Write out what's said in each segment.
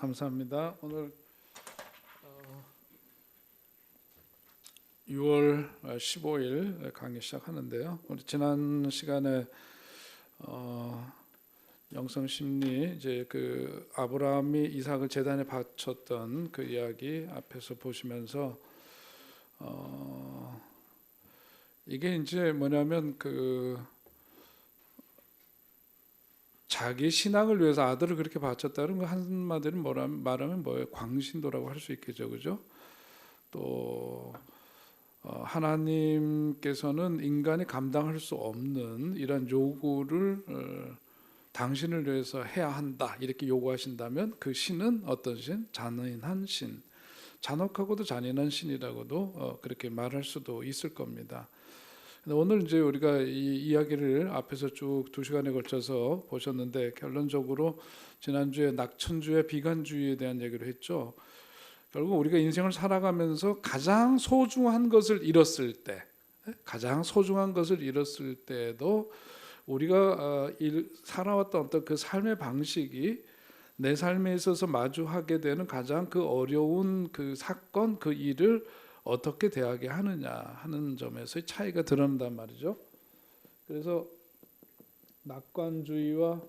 감사합니다. 오늘 6월 15일 강의 시작하는데요. 우리 지난 시간에 영성 심리 이제 그 아브라함이 이삭을 제단에 바쳤던 그 이야기 앞에서 보시면서 이게 이제 뭐냐면 그 자기 신앙을 위해서 아들을 그렇게 바쳤다는 거 한마디로 말하면 뭐예요? 광신도라고 할 수 있겠죠, 그죠? 또 하나님께서는 인간이 감당할 수 없는 이런 요구를 당신을 위해서 해야 한다 이렇게 요구하신다면 그 신은 어떤 신? 잔인한 신, 잔혹하고도 잔인한 신이라고도 그렇게 말할 수도 있을 겁니다. 오늘 이제 우리가 이 이야기를 앞에서 쭉 2시간에 걸쳐서 보셨는데 결론적으로 지난주에 낙천주의 비관주의에 대한 얘기를 했죠. 결국 우리가 인생을 살아가면서 가장 소중한 것을 잃었을 때, 가장 소중한 것을 잃었을 때에도 우리가 살아왔던 어떤 그 삶의 방식이 내 삶에 있어서 마주하게 되는 가장 그 어려운 그 사건, 그 일을 어떻게 대하게 하느냐 하는 점에서의 차이가 드러난단 말이죠. 그래서 낙관주의와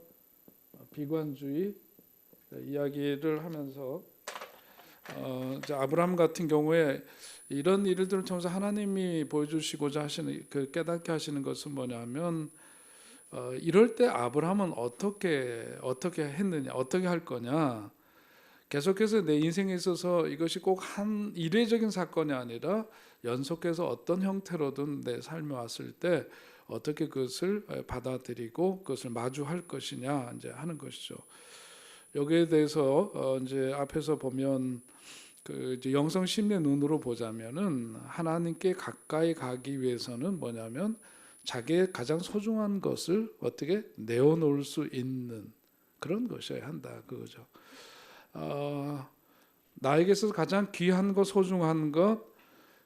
비관주의 이야기를 하면서 이제 아브라함 같은 경우에 이런 일들을 통해서 하나님이 보여주시고자 하시는 그 깨닫게 하시는 것은 뭐냐면 이럴 때 아브라함은 어떻게 했느냐, 어떻게 할 거냐. 계속해서 내 인생에 있어서 이것이 꼭 한 이례적인 사건이 아니라 연속해서 어떤 형태로든 내 삶에 왔을 때 어떻게 그것을 받아들이고 그것을 마주할 것이냐 이제 하는 것이죠. 여기에 대해서 이제 앞에서 보면 그 이제 영성 심리의 눈으로 보자면은 하나님께 가까이 가기 위해서는 뭐냐면 자기의 가장 소중한 것을 어떻게 내어놓을 수 있는 그런 것이어야 한다 그거죠. 나에게 있어서 가장 귀한 것, 소중한 것,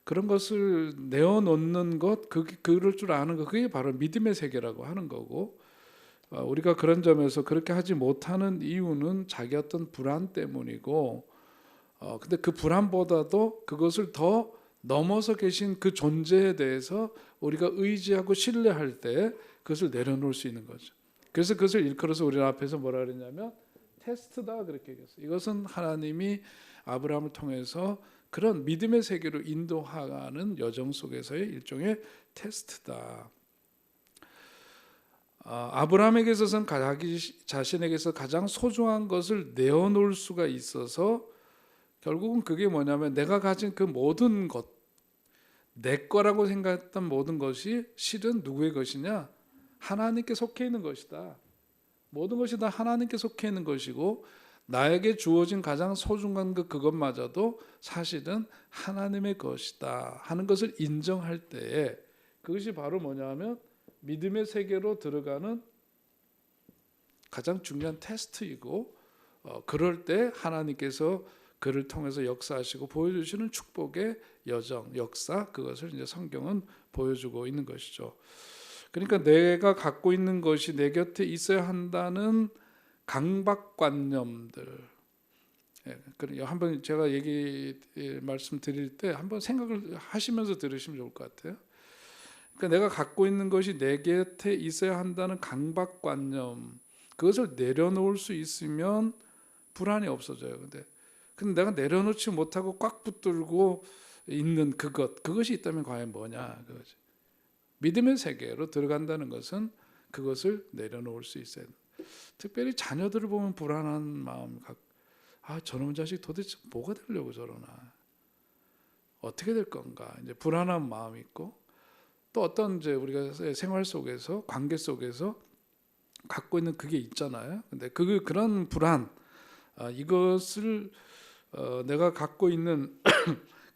그런 것을 내어놓는 것, 그럴 줄 아는 것, 그게 바로 믿음의 세계라고 하는 거고, 우리가 그런 점에서 그렇게 하지 못하는 이유는 자기 어떤 불안 때문이고, 근데 그 불안보다도 그것을 더 넘어서 계신 그 존재에 대해서 우리가 의지하고 신뢰할 때 그것을 내려놓을 수 있는 거죠. 그래서 그것을 일컬어서 우리 앞에서 뭐라 그랬냐면 테스트다 그렇게 얘기했어요. 이것은 하나님이 아브라함을 통해서 그런 믿음의 세계로 인도하는 여정 속에서의 일종의 테스트다. 아브라함에게 있어서는 자기 자신에게서 가장 소중한 것을 내어놓을 수가 있어서 결국은 그게 뭐냐면 내가 가진 그 모든 것, 내 거라고 생각했던 모든 것이 실은 누구의 것이냐? 하나님께 속해 있는 것이다. 모든 것이 다 하나님께 속해 있는 것이고 나에게 주어진 가장 소중한 그것마저도 사실은 하나님의 것이다 하는 것을 인정할 때에 그것이 바로 뭐냐면 믿음의 세계로 들어가는 가장 중요한 테스트이고 그럴 때 하나님께서 그를 통해서 역사하시고 보여주시는 축복의 여정, 역사 그것을 이제 성경은 보여주고 있는 것이죠. 그러니까 내가 갖고 있는 것이 내 곁에 있어야 한다는 강박관념들. 한번 제가 말씀드릴 때 한번 생각을 하시면서 들으시면 좋을 것 같아요. 그러니까 내가 갖고 있는 것이 내 곁에 있어야 한다는 강박관념, 그것을 내려놓을 수 있으면 불안이 없어져요. 근데 내가 내려놓지 못하고 꽉 붙들고 있는 그것이 있다면 과연 뭐냐 그거지. 믿음의 세계로 들어간다는 것은 그것을 내려놓을 수 있어야 된다. 특별히 자녀들을 보면 불안한 마음 저놈 자식 도대체 뭐가 되려고 저러나 어떻게 될 건가 이제 불안한 마음이 있고 또 어떤 이제 우리가 생활 속에서 관계 속에서 갖고 있는 그게 있잖아요. 근데 그런 불안 이것을 내가 갖고 있는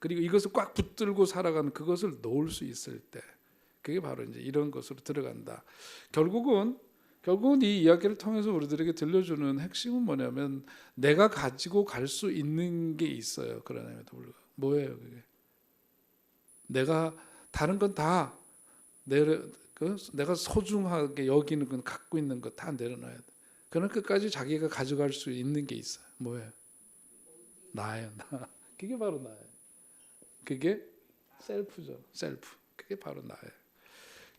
그리고 이것을 꽉 붙들고 살아가는 그것을 놓을 수 있을 때 그게 바로 이제 이런 것으로 들어간다. 결국은 이 이야기를 통해서 우리들에게 들려주는 핵심은 뭐냐면 내가 가지고 갈 수 있는 게 있어요. 그러나요, 뭐예요, 그게? 내가 다른 건 다 내가 소중하게 여기는 건 갖고 있는 거 다 내려놔야 돼. 그런 끝까지 자기가 가져갈 수 있는 게 있어요. 뭐예요? 나예요. 나. 그게 바로 나예요. 그게 셀프죠. 셀프. 그게 바로 나예요.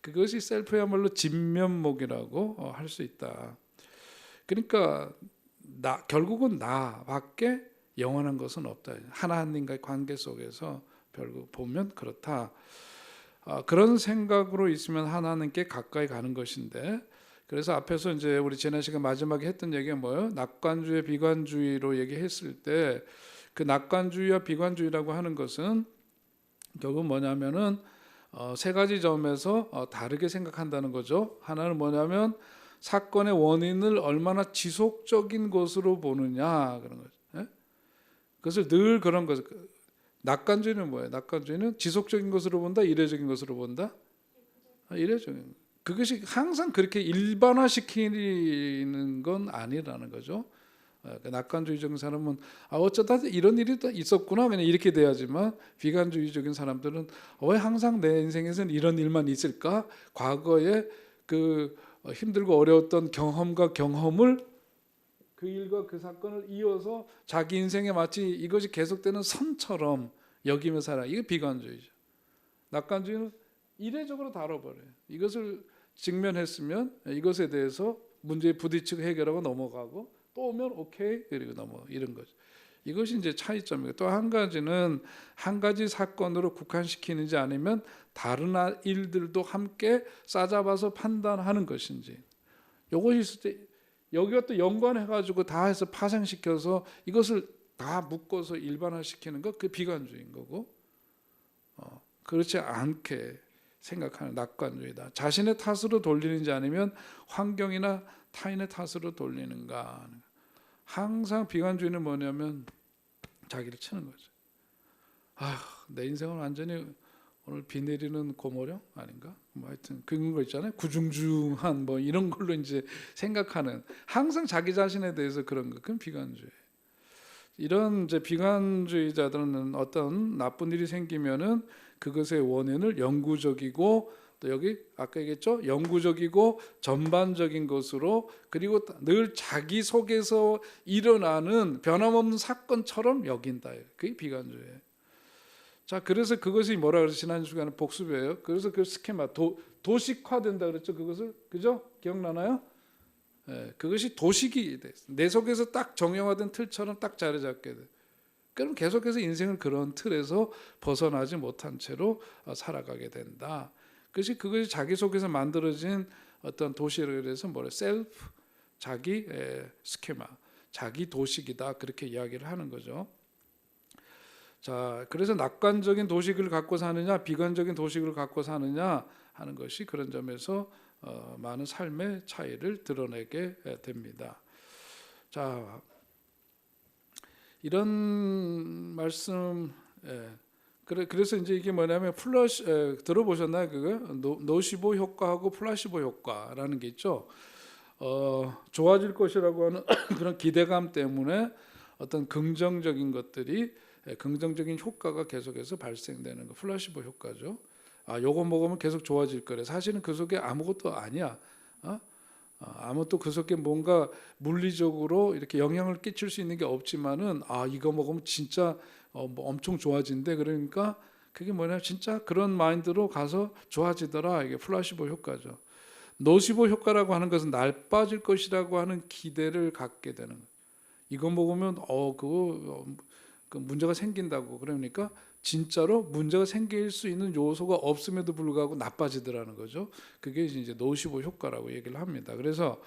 그것이 셀프야말로 진면목이라고 할 수 있다. 그러니까 결국은 나밖에 영원한 것은 없다. 하나님과의 관계 속에서 결국 보면 그렇다. 그런 생각으로 있으면 하나님께 가까이 가는 것인데, 그래서 앞에서 이제 우리 지난 시간 마지막에 했던 얘기가 뭐예요? 낙관주의 비관주의로 얘기했을 때 그 낙관주의와 비관주의라고 하는 것은 결국 뭐냐면은 세 가지 점에서 다르게 생각한다는 거죠. 하나는 뭐냐면 사건의 원인을 얼마나 지속적인 것으로 보느냐 그런 거죠. 예? 그것을 늘 그런 거죠. 낙관주의는 뭐예요? 낙관주의는 지속적인 것으로 본다, 이례적인 것으로 본다. 이례적인. 그것이 항상 그렇게 일반화시키는 건 아니라는 거죠. 낙관주의적인 사람은 어쩌다 이런 일이 또 있었구나 그냥 이렇게 돼야지만, 비관주의적인 사람들은 왜 항상 내 인생에서는 이런 일만 있을까? 과거에 그 힘들고 어려웠던 경험과 경험을 그 일과 그 사건을 이어서 자기 인생에 마치 이것이 계속되는 선처럼 여기며 살아. 이게 비관주의죠. 낙관주의는 이례적으로 다뤄버려요. 이것을 직면했으면 이것에 대해서 문제에 부딪히고 해결하고 넘어가고 또 오면 오케이 그리고 이런 거죠. 이것이 이제 차이점이고, 또 한 가지는 한 가지 사건으로 국한시키는지 아니면 다른 일들도 함께 싸잡아서 판단하는 것인지, 이것이 있을 때 여기가 또 연관해가지고 다 해서 파생시켜서 이것을 다 묶어서 일반화시키는 것, 그 비관주의인 거고, 그렇지 않게 생각하는 낙관주의다. 자신의 탓으로 돌리는지 아니면 환경이나 타인의 탓으로 돌리는가. 항상 비관주의는 뭐냐면 자기를 치는 거죠. 내 인생은 완전히 오늘 비 내리는 고모령 아닌가? 하여튼 그런 거 있잖아요. 구중중한 이런 걸로 이제 생각하는, 항상 자기 자신에 대해서 그런 거, 그건 비관주의. 이런 이제 비관주의자들은 어떤 나쁜 일이 생기면은 그것의 원인을 영구적이고, 또 여기 아까 얘기했죠, 영구적이고 전반적인 것으로, 그리고 늘 자기 속에서 일어나는 변함없는 사건처럼 여긴다. 그게 비관주의예요. 자, 그래서 그것이 뭐라 그랬어요? 지난 시간에 복습이에요. 그래서 그 스케마 도식화된다 그랬죠. 그것을, 그죠? 기억나나요? 그것이 도식이 돼. 내 속에서 딱 정형화된 틀처럼 딱 자리 잡게 돼. 그럼 계속해서 인생을 그런 틀에서 벗어나지 못한 채로 살아가게 된다. 그것이 자기 속에서 만들어진 어떤 도시를 그래서 셀프, 자기 스케마, 자기 도식이다, 그렇게 이야기를 하는 거죠. 자, 그래서 낙관적인 도식을 갖고 사느냐, 비관적인 도식을 갖고 사느냐 하는 것이 그런 점에서 많은 삶의 차이를 드러내게 됩니다. 자, 이런 말씀, 그래서 이제 이게 뭐냐면 들어보셨나요? 그거 노시보 효과하고 플라시보 효과라는 게 있죠. 좋아질 것이라고 하는 그런 기대감 때문에 어떤 긍정적인 것들이, 긍정적인 효과가 계속해서 발생되는 거, 플라시보 효과죠. 요거 먹으면 계속 좋아질 거래. 사실은 그 속에 아무것도 아니야. 아무것도 그 속에 뭔가 물리적으로 이렇게 영향을 끼칠 수 있는 게 없지만은, 이거 먹으면 진짜 엄청 좋아진대. 그러니까 그게 뭐냐, 진짜 그런 마인드로 가서 좋아지더라. 이게 플라시보 효과죠. 노시보 효과라고 하는 것은 날 빠질 것이라고 하는 기대를 갖게 되는 거예요. 이거 먹으면 그 문제가 생긴다고. 그러니까 진짜로 문제가 생길 수 있는 요소가 없음에도 불구하고 나빠지더라는 거죠. 그게 이제 노시보 효과라고 얘기를 합니다. 그래서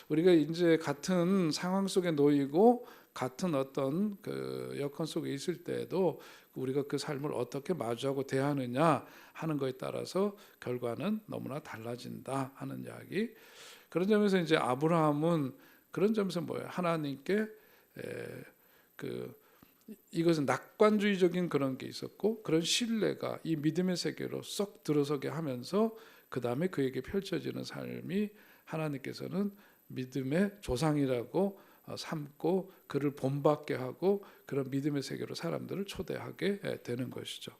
우리가 이제 같은 상황 속에 놓이고 같은 어떤 그 여건 속에 있을 때에도 우리가 그 삶을 어떻게 마주하고 대하느냐 하는 것에 따라서 결과는 너무나 달라진다 하는 이야기. 그런 점에서 이제 아브라함은 그런 점에서 뭐예요? 하나님께 이것은 낙관주의적인 그런 게 있었고, 그런 신뢰가 이 믿음의 세계로 쏙 들어서게 하면서 그 다음에 그에게 펼쳐지는 삶이 하나님께서는 믿음의 조상이라고 삼고 그를 본받게 하고 그런 믿음의 세계로 사람들을 초대하게 되는 것이죠.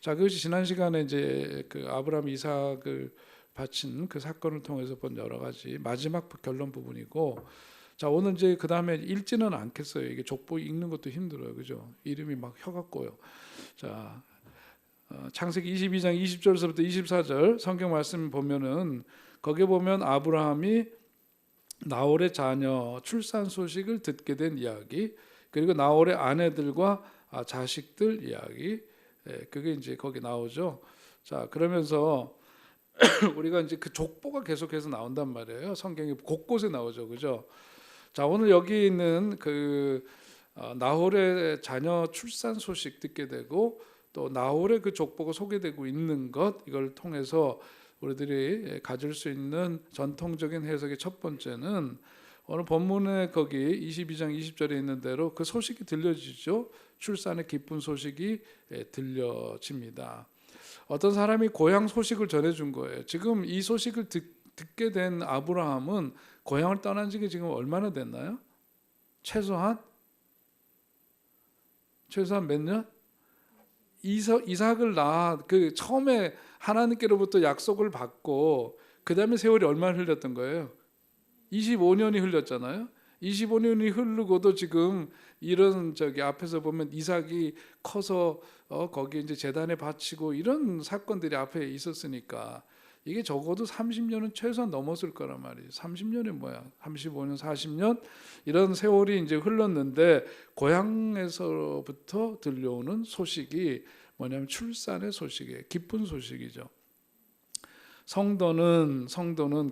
자, 그것이 지난 시간에 이제 그 아브라함 이삭을 바친 그 사건을 통해서 본 여러 가지 마지막 결론 부분이고, 자, 오늘 이제 그 다음에 읽지는 않겠어요. 이게 족보 읽는 것도 힘들어요, 그죠? 이름이 막 혀같고요. 자, 창세기 22장 20절에서부터 24절 성경 말씀 보면은 거기에 보면 아브라함이 나홀의 자녀 출산 소식을 듣게 된 이야기, 그리고 나홀의 아내들과 자식들 이야기, 그게 이제 거기 나오죠. 자, 그러면서 우리가 이제 그 족보가 계속해서 나온단 말이에요. 성경이 곳곳에 나오죠, 그죠? 자, 오늘 여기 있는 그 나홀의 자녀 출산 소식 듣게 되고 또 나홀의 그 족보가 소개되고 있는 것, 이걸 통해서 우리들이 가질 수 있는 전통적인 해석의 첫 번째는 오늘 본문에 거기 22장 20절에 있는 대로 그 소식이 들려지죠. 출산의 기쁜 소식이 들려집니다. 어떤 사람이 고향 소식을 전해준 거예요. 지금 이 소식을 듣게 된 아브라함은 고향을 떠난 지가 지금 얼마나 됐나요? 최소한 몇 년? 이삭을 그 처음에 하나님께로부터 약속을 받고 그 다음에 세월이 얼마나 흘렸던 거예요? 25년이 흘렸잖아요. 25년이 흐르고도 지금 이런 앞에서 보면 이삭이 커서 거기 이제 제단에 바치고 이런 사건들이 앞에 있었으니까 이게 적어도 30년은 최소한 넘었을 거란 말이에요. 30년이 뭐야? 35년, 40년 이런 세월이 이제 흘렀는데 고향에서부터 들려오는 소식이 뭐냐면 출산의 소식이에요. 기쁜 소식이죠. 성도는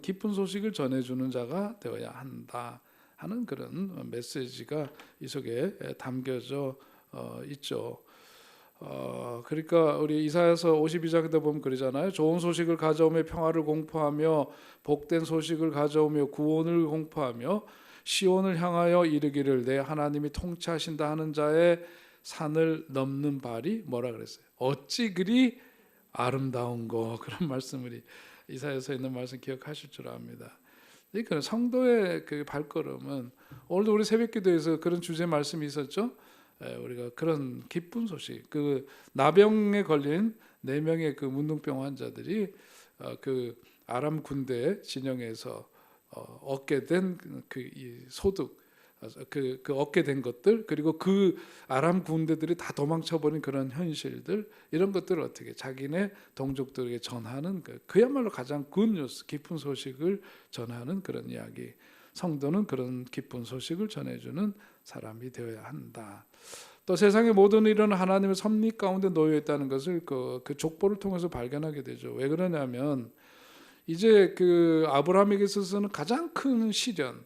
기쁜 소식을 전해주는 자가 되어야 한다 하는 그런 메시지가 이 속에 담겨져 있죠. 그러니까 우리 이사야서 52장에도 보면 그러잖아요. 좋은 소식을 가져오며 평화를 공포하며 복된 소식을 가져오며 구원을 공포하며 시온을 향하여 이르기를 내 하나님이 통치하신다 하는 자의 산을 넘는 발이 뭐라 그랬어요? 어찌 그리 아름다운 거. 그런 말씀을 이사야서에 있는 말씀 기억하실 줄 압니다. 그러니까 성도의 그 발걸음은 오늘도 우리 새벽기도에서 그런 주제 말씀이 있었죠. 우리가 그런 기쁜 소식, 그 나병에 걸린 4명의 그 문둥병 환자들이 그 아람 군대 진영에서 얻게 된 그 소득, 그 얻게 된 것들, 그리고 그 아람 군대들이 다 도망쳐버린 그런 현실들, 이런 것들을 어떻게 자기네 동족들에게 전하는 그야말로 가장 굿뉴스, 기쁜 소식을 전하는 그런 이야기. 성도는 그런 기쁜 소식을 전해주는 사람이 되어야 한다. 또 세상의 모든 일은 하나님의 섭리 가운데 놓여 있다는 것을 그 족보를 통해서 발견하게 되죠. 왜 그러냐면 이제 그 아브라함에게 있어서는 가장 큰 시련이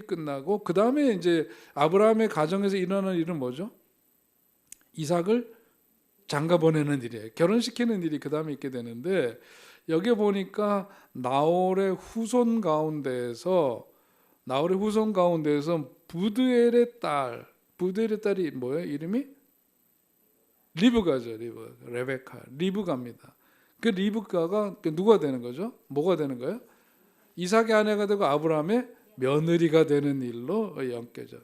끝나고 그 다음에 이제 아브라함의 가정에서 일어나는 일은 뭐죠? 이삭을 장가 보내는 일이에요. 결혼시키는 일이 그 다음에 있게 되는데 여기 보니까 나홀의 후손 가운데에서 부드엘의 딸이 뭐예요? 이름이? 리브가죠. 레베카. 리브가입니다. 그 리브가가 누가 되는 거죠? 뭐가 되는 거예요? 이삭의 아내가 되고 아브라함의 며느리가 되는 일로 엮여져.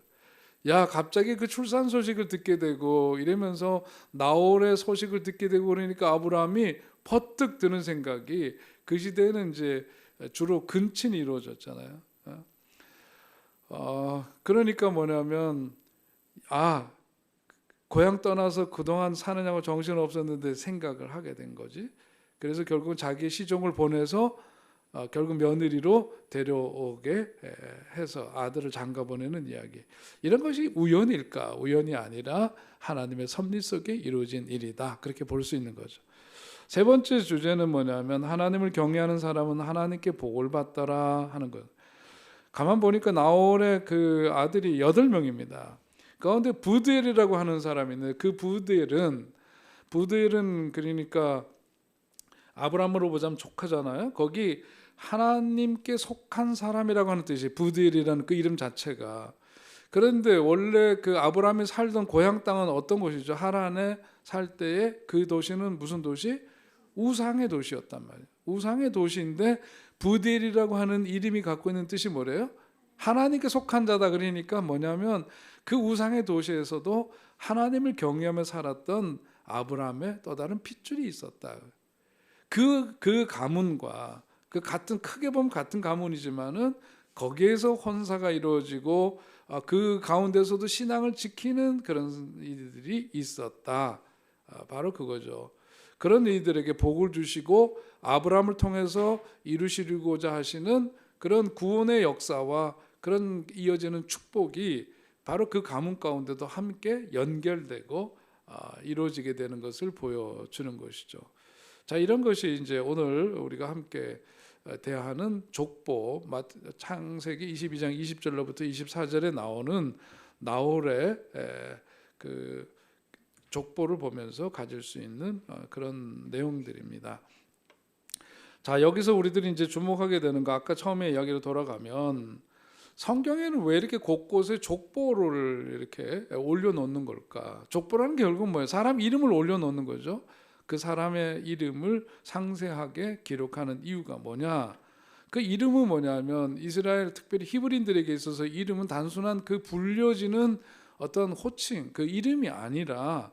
야, 갑자기 그 출산 소식을 듣게 되고 이러면서 나홀의 소식을 듣게 되고 그러니까 아브라함이 퍼뜩 드는 생각이, 그 시대에는 이제 주로 근친이 이루어졌잖아요. 그러니까 뭐냐면 고향 떠나서 그동안 사느냐고 정신 없었는데 생각을 하게 된 거지. 그래서 결국 자기 시종을 보내서 결국 며느리로 데려오게 해서 아들을 장가 보내는 이야기. 이런 것이 우연일까? 우연이 아니라 하나님의 섭리 속에 이루어진 일이다. 그렇게 볼 수 있는 거죠. 세 번째 주제는 뭐냐면 하나님을 경외하는 사람은 하나님께 복을 받더라 하는 것. 가만 보니까 나홀의 그 아들이 8명입니다. 가운데 부드엘이라고 하는 사람이 있는데 그 부드엘은 그러니까 아브라함으로 보자면 조카잖아요. 거기 하나님께 속한 사람이라고 하는 뜻이 부드엘이라는 그 이름 자체가. 그런데 원래 그 아브라함이 살던 고향 땅은 어떤 곳이죠? 하란에 살 때에 그 도시는 무슨 도시? 우상의 도시였단 말이에요. 우상의 도시인데 부드엘이라고 하는 이름이 갖고 있는 뜻이 뭐래요? 하나님께 속한 자다. 그러니까 뭐냐면 그 우상의 도시에서도 하나님을 경외하며 살았던 아브라함의 또 다른 핏줄이 있었다. 그 가문과 그 같은, 크게 보면 같은 가문이지만은 거기에서 헌사가 이루어지고 그 가운데서도 신앙을 지키는 그런 이들이 있었다. 바로 그거죠. 그런 이들에게 복을 주시고 아브라함을 통해서 이루시고자 하시는 그런 구원의 역사와 그런 이어지는 축복이 바로 그 가문 가운데도 함께 연결되고 이루어지게 되는 것을 보여주는 것이죠. 자, 이런 것이 이제 오늘 우리가 함께 대하는 족보, 창세기 22장 20절로부터 24절에 나오는 나홀의 그 족보를 보면서 가질 수 있는 그런 내용들입니다. 자, 여기서 우리들이 이제 주목하게 되는 거, 아까 처음에 이야기로 돌아가면 성경에는 왜 이렇게 곳곳에 족보를 이렇게 올려놓는 걸까? 족보라는 게 결국 뭐예요? 사람 이름을 올려놓는 거죠. 그 사람의 이름을 상세하게 기록하는 이유가 뭐냐? 그 이름은 뭐냐면 이스라엘, 특별히 히브리인들에게 있어서 이름은 단순한 그 불려지는 어떤 호칭, 그 이름이 아니라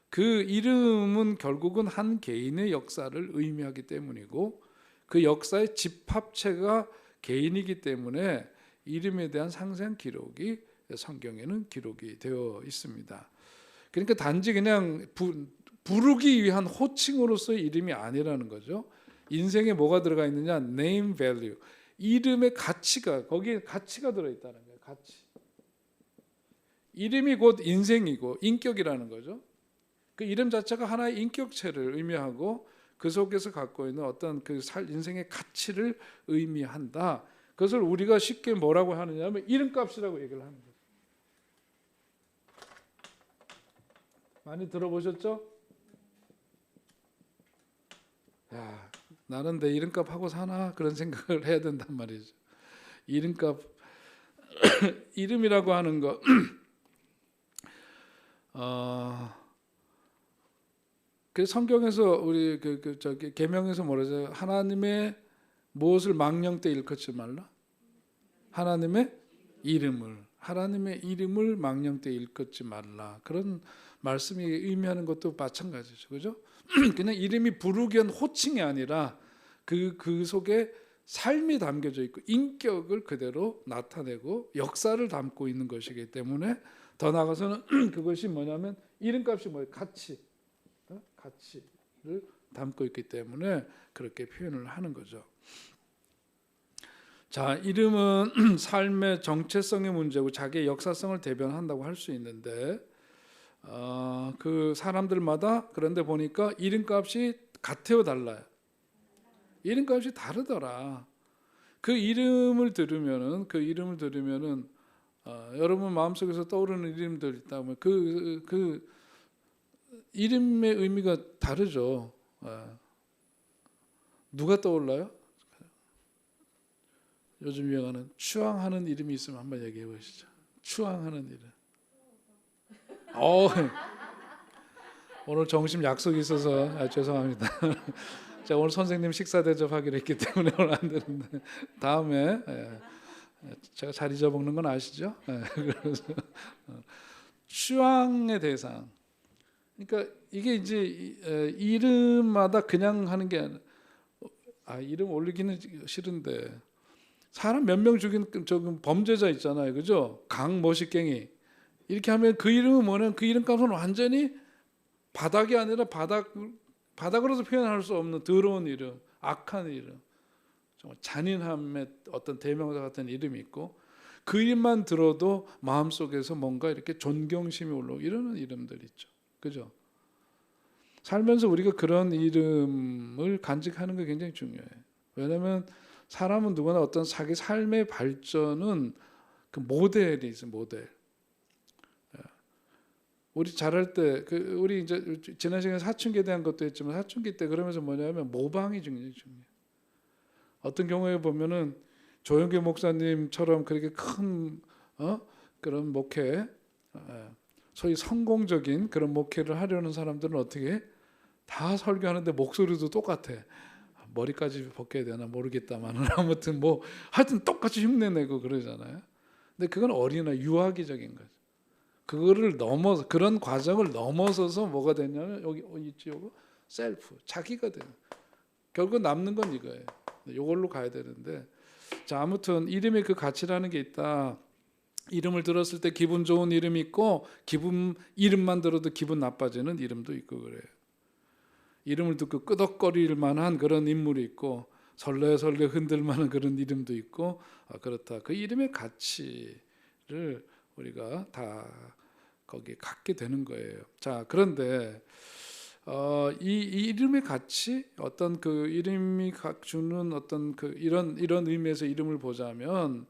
그 이름은 결국은 한 개인의 역사를 의미하기 때문이고 그 역사의 집합체가 개인이기 때문에 이름에 대한 상세한 기록이 성경에는 기록이 되어 있습니다. 그러니까 단지 그냥 부르기 위한 호칭으로서의 이름이 아니라는 거죠. 인생에 뭐가 들어가 있느냐? name value. 이름의 가치가, 거기에 가치가 들어있다는 거예요. 가치. 이름이 곧 인생이고 인격이라는 거죠. 그 이름 자체가 하나의 인격체를 의미하고 그 속에서 갖고 있는 어떤 그 인생의 가치를 의미한다. 그것을 우리가 쉽게 뭐라고 하느냐 하면 이름값이라고 얘기를 하는 거예요. 많이 들어보셨죠? 야, 나는 내 이름값 하고 사나? 그런 생각을 해야 된단 말이죠. 이름값, 이름이라고 하는 거, 그 성경에서 우리 저기 계명에서 뭐라죠? 하나님의 무엇을 망령 때 일컫지 말라? 하나님의 이름을 망령 때 일컫지 말라. 그런 말씀이 의미하는 것도 마찬가지죠, 그죠? 그냥 이름이 부르기 위한 호칭이 아니라 그 속에 삶이 담겨져 있고 인격을 그대로 나타내고 역사를 담고 있는 것이기 때문에 더 나아가서는 그것이 뭐냐면 이름값이 뭐예요? 가치를 담고 있기 때문에 그렇게 표현을 하는 거죠. 자, 이름은 삶의 정체성의 문제고 자기의 역사성을 대변한다고 할 수 있는데 그 사람들마다 그런데 보니까 이름값이 같아요, 달라요? 이름값이 다르더라. 그 이름을 들으면은 여러분 마음속에서 떠오르는 이름들 있다면 그 이름의 의미가 다르죠. 누가 떠올라요? 요즘 유행하는 추앙하는 이름이 있으면 한번 얘기해 보시죠. 추앙하는 이름. 오늘 점심 약속이 있어서 죄송합니다. 제가 오늘 선생님 식사 대접하기로 했기 때문에 오늘 안 되는데 다음에 제가 잘 잊어먹는 건 아시죠? 그래서 추앙의 대상. 그러니까 이게 이제 이름마다 그냥 하는 게 아니라 이름 올리기는 싫은데 사람 몇 명 죽인 저기 범죄자 있잖아요, 그죠? 강머시갱이 이렇게 하면 그 이름은 뭐냐면 그 이름값은 완전히 바닥이 아니라 바닥으로서 표현할 수 없는 더러운 이름, 악한 이름, 정말 잔인함의 어떤 대명사 같은 이름이 있고 그 이름만 들어도 마음속에서 뭔가 이렇게 존경심이 올라오고 이러는 이름들 있죠, 그죠? 살면서 우리가 그런 이름을 간직하는 게 굉장히 중요해요. 왜냐하면 사람은 누구나 어떤 자기 삶의 발전은 그 모델이 있어요, 모델. 우리 자랄 때 우리 이제 지난 시간에 사춘기에 대한 것도 했지만 사춘기 때 그러면서 뭐냐면 모방이 굉장히 중요해요. 어떤 경우에 보면은 조영규 목사님처럼 그렇게 큰 그런 목회, 소위 성공적인 그런 목회를 하려는 사람들은 어떻게 다 설교하는데 목소리도 똑같아. 머리까지 벗겨야 되나 모르겠다만 아무튼 뭐 하여튼 똑같이 흉내내고 그러잖아요. 근데 그건 어린아 유아기적인 거죠. 그거를 넘어서 그런 과정을 넘어서서 뭐가 되냐면 여기 있지, 요거 셀프 자기가 되는. 결국 남는 건 이거예요. 이걸로 가야 되는데 자, 아무튼 이름에 그 가치라는 게 있다. 이름을 들었을 때 기분 좋은 이름이 있고 이름만 들어도 기분 나빠지는 이름도 있고 그래요. 이름을 듣고 끄덕거릴 만한 그런 인물이 있고 설레설레 흔들 만한 그런 이름도 있고 그렇다. 그 이름의 가치를 우리가 다 거기에 갖게 되는 거예요. 자, 그런데 이 이름의 가치, 어떤 그 이름이 주는 어떤 그 이런 의미에서 이름을 보자면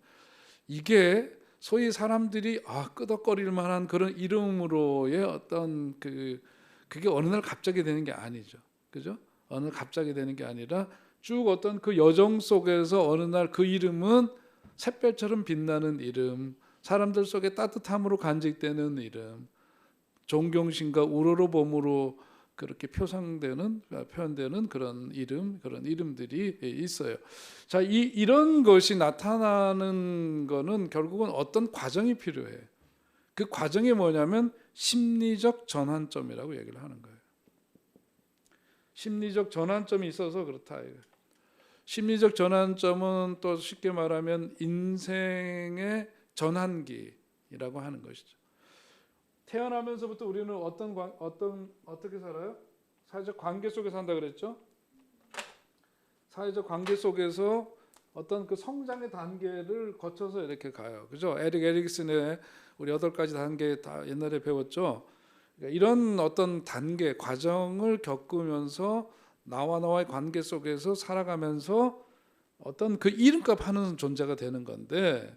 이게 소위 사람들이 끄덕거릴 만한 그런 이름으로의 어떤 그게 어느 날 갑자기 되는 게 아니죠. 그죠? 어느 날 갑자기 되는 게 아니라 쭉 어떤 그 여정 속에서 어느 날 그 이름은 샛별처럼 빛나는 이름, 사람들 속에 따뜻함으로 간직되는 이름, 존경심과 우러러봄으로 그렇게 표현되는 그런 이름들이 있어요. 자, 이런 것이 나타나는 거는 결국은 어떤 과정이 필요해요. 그 과정이 뭐냐면 심리적 전환점이라고 얘기를 하는 거예요. 심리적 전환점이 있어서 그렇다. 심리적 전환점은 또 쉽게 말하면 인생의 전환기라고 하는 것이죠. 태어나면서부터 우리는 어떻게 살아요? 사회적 관계 속에 산다 그랬죠? 사회적 관계 속에서 어떤 그 성장의 단계를 거쳐서 이렇게 가요. 그죠? 에릭 에릭슨의 우리 8가지 단계 다 옛날에 배웠죠? 그러니까 이런 어떤 단계, 과정을 겪으면서 나와의 관계 속에서 살아가면서 어떤 그 이름값 하는 존재가 되는 건데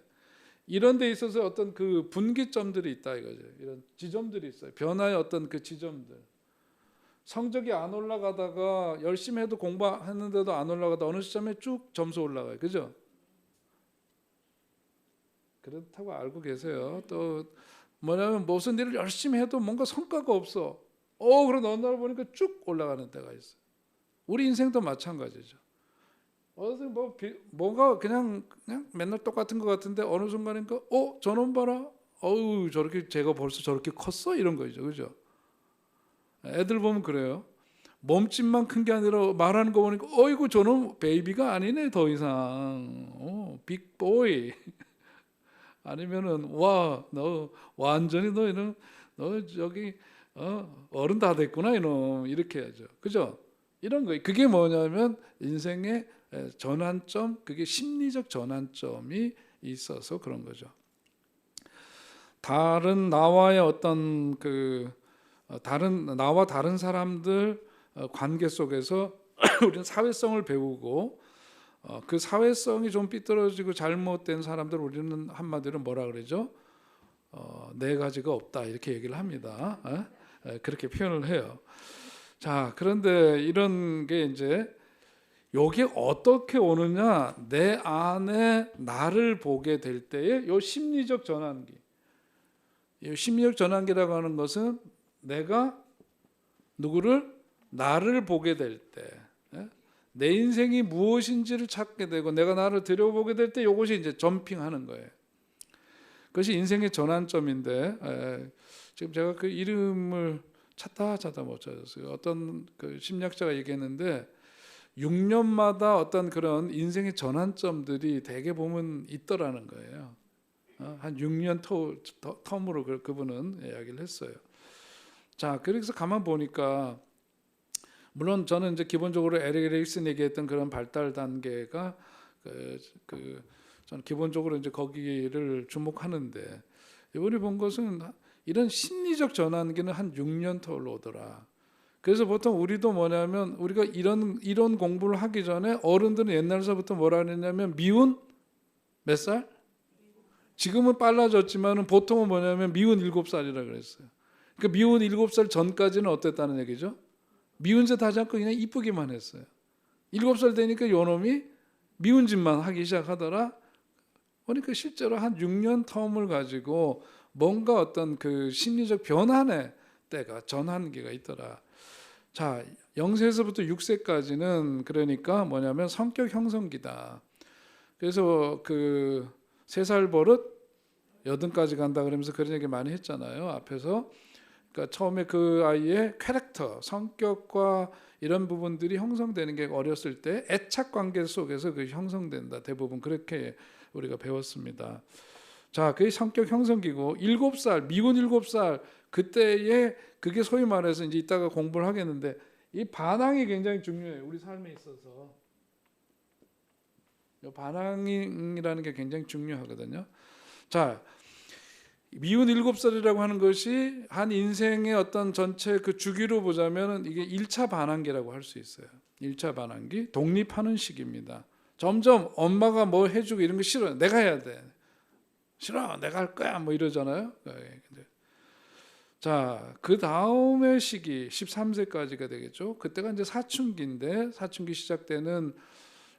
이런 데 있어서 어떤 그 분기점들이 있다 이거죠. 이런 지점들이 있어요. 변화의 어떤 그 지점들. 성적이 안 올라가다가 열심히 해도 공부했는데도 안 올라가다 어느 시점에 쭉 점수 올라가요. 그죠? 그렇다고 알고 계세요. 또 뭐냐면 무슨 일을 열심히 해도 뭔가 성과가 없어. 그럼 어느 날 보니까 쭉 올라가는 때가 있어요. 우리 인생도 마찬가지죠. 뭐가 그냥 맨날 똑같은 것 같은데 어느 순간인가 저놈 봐라. 저렇게 제가 벌써 저렇게 컸어 이런 거죠. 그죠? 애들 보면 그래요. 몸집만 큰 게 아니라 말하는 거 보니까 어이구 저놈 베이비가 아니네 더 이상. 빅보이. 아니면은 와 너 완전히 너희는 너 저기 어른 다 됐구나 이놈 이렇게 해야죠. 그죠? 이런 거예요. 그게 뭐냐면 인생의 전환점, 그게 심리적 전환점이 있어서 그런 거죠. 다른 나와의 어떤 나와 다른 사람들 관계 속에서 우리는 사회성을 배우고 그 사회성이 좀 삐뚤어지고 잘못된 사람들 우리는 한마디로 뭐라 그러죠? 네 가지가 없다 이렇게 얘기를 합니다. 그렇게 표현을 해요. 자, 그런데 이런 게 이제 여기 어떻게 오느냐? 내 안에 나를 보게 될 때의 요 심리적 전환기. 이 심리적 전환기라고 하는 것은 내가 나를 보게 될 때, 내 인생이 무엇인지를 찾게 되고 내가 나를 들여보게 될 때 이것이 이제 점핑하는 거예요. 그것이 인생의 전환점인데 지금 제가 그 이름을 찾다 못 찾았어요. 어떤 그 심리학자가 얘기했는데 6년마다 어떤 그런 인생의 전환점들이 대개 보면 있더라는 거예요. 한 6년 텀으로 그분은 이야기를 했어요. 자, 그래서 가만 보니까 물론 저는 이제 기본적으로 에릭 에릭슨 얘기했던 그런 발달 단계가 저는 기본적으로 이제 거기를 주목하는데 이번에 본 것은 이런 심리적 전환기는 한 6년 터로 오더라. 그래서 보통 우리도 뭐냐면 우리가 이런 공부를 하기 전에 어른들은 옛날서부터 뭐라 그랬냐면 미운 몇 살? 지금은 빨라졌지만은 보통은 뭐냐면 미운 7살이라 그랬어요. 그러니까 미운 7살 전까지는 어땠다는 얘기죠? 미운 짓 하지 않고 그냥 이쁘기만 했어요. 7살 되니까 요놈이 미운 짓만 하기 시작하더라. 그러니까 실제로 한 6년 텀을 가지고 뭔가 어떤 그 심리적 변환의 때가 전환기가 있더라. 자, 0세에서부터 6세까지는 그러니까 뭐냐면 성격 형성기다. 그래서 그 3살 버릇 8까지 간다 그러면서 그런 얘기 많이 했잖아요. 앞에서. 그러니까 처음에 그 아이의 캐릭터, 성격과 이런 부분들이 형성되는 게 어렸을 때 애착 관계 속에서 그 형성된다. 대부분 그렇게 우리가 배웠습니다. 자, 그게 성격 형성기고 7살, 미군 7살 그때에 그게 소위 말해서 이제 이따가 공부를 하겠는데 이 반항이 굉장히 중요해요. 우리 삶에 있어서. 반항이라는 게 굉장히 중요하거든요. 자, 미운 7살이라고 하는 것이 한 인생의 어떤 전체 그 주기로 보자면 이게 1차 반항기라고 할 수 있어요. 1차 반항기, 독립하는 시기입니다. 점점 엄마가 뭐 해주고 이런 거 싫어요. 내가 해야 돼. 싫어, 내가 할 거야. 뭐 이러잖아요. 자, 그 다음의 시기 13세까지가 되겠죠. 그때가 이제 사춘기인데 사춘기 시작 때는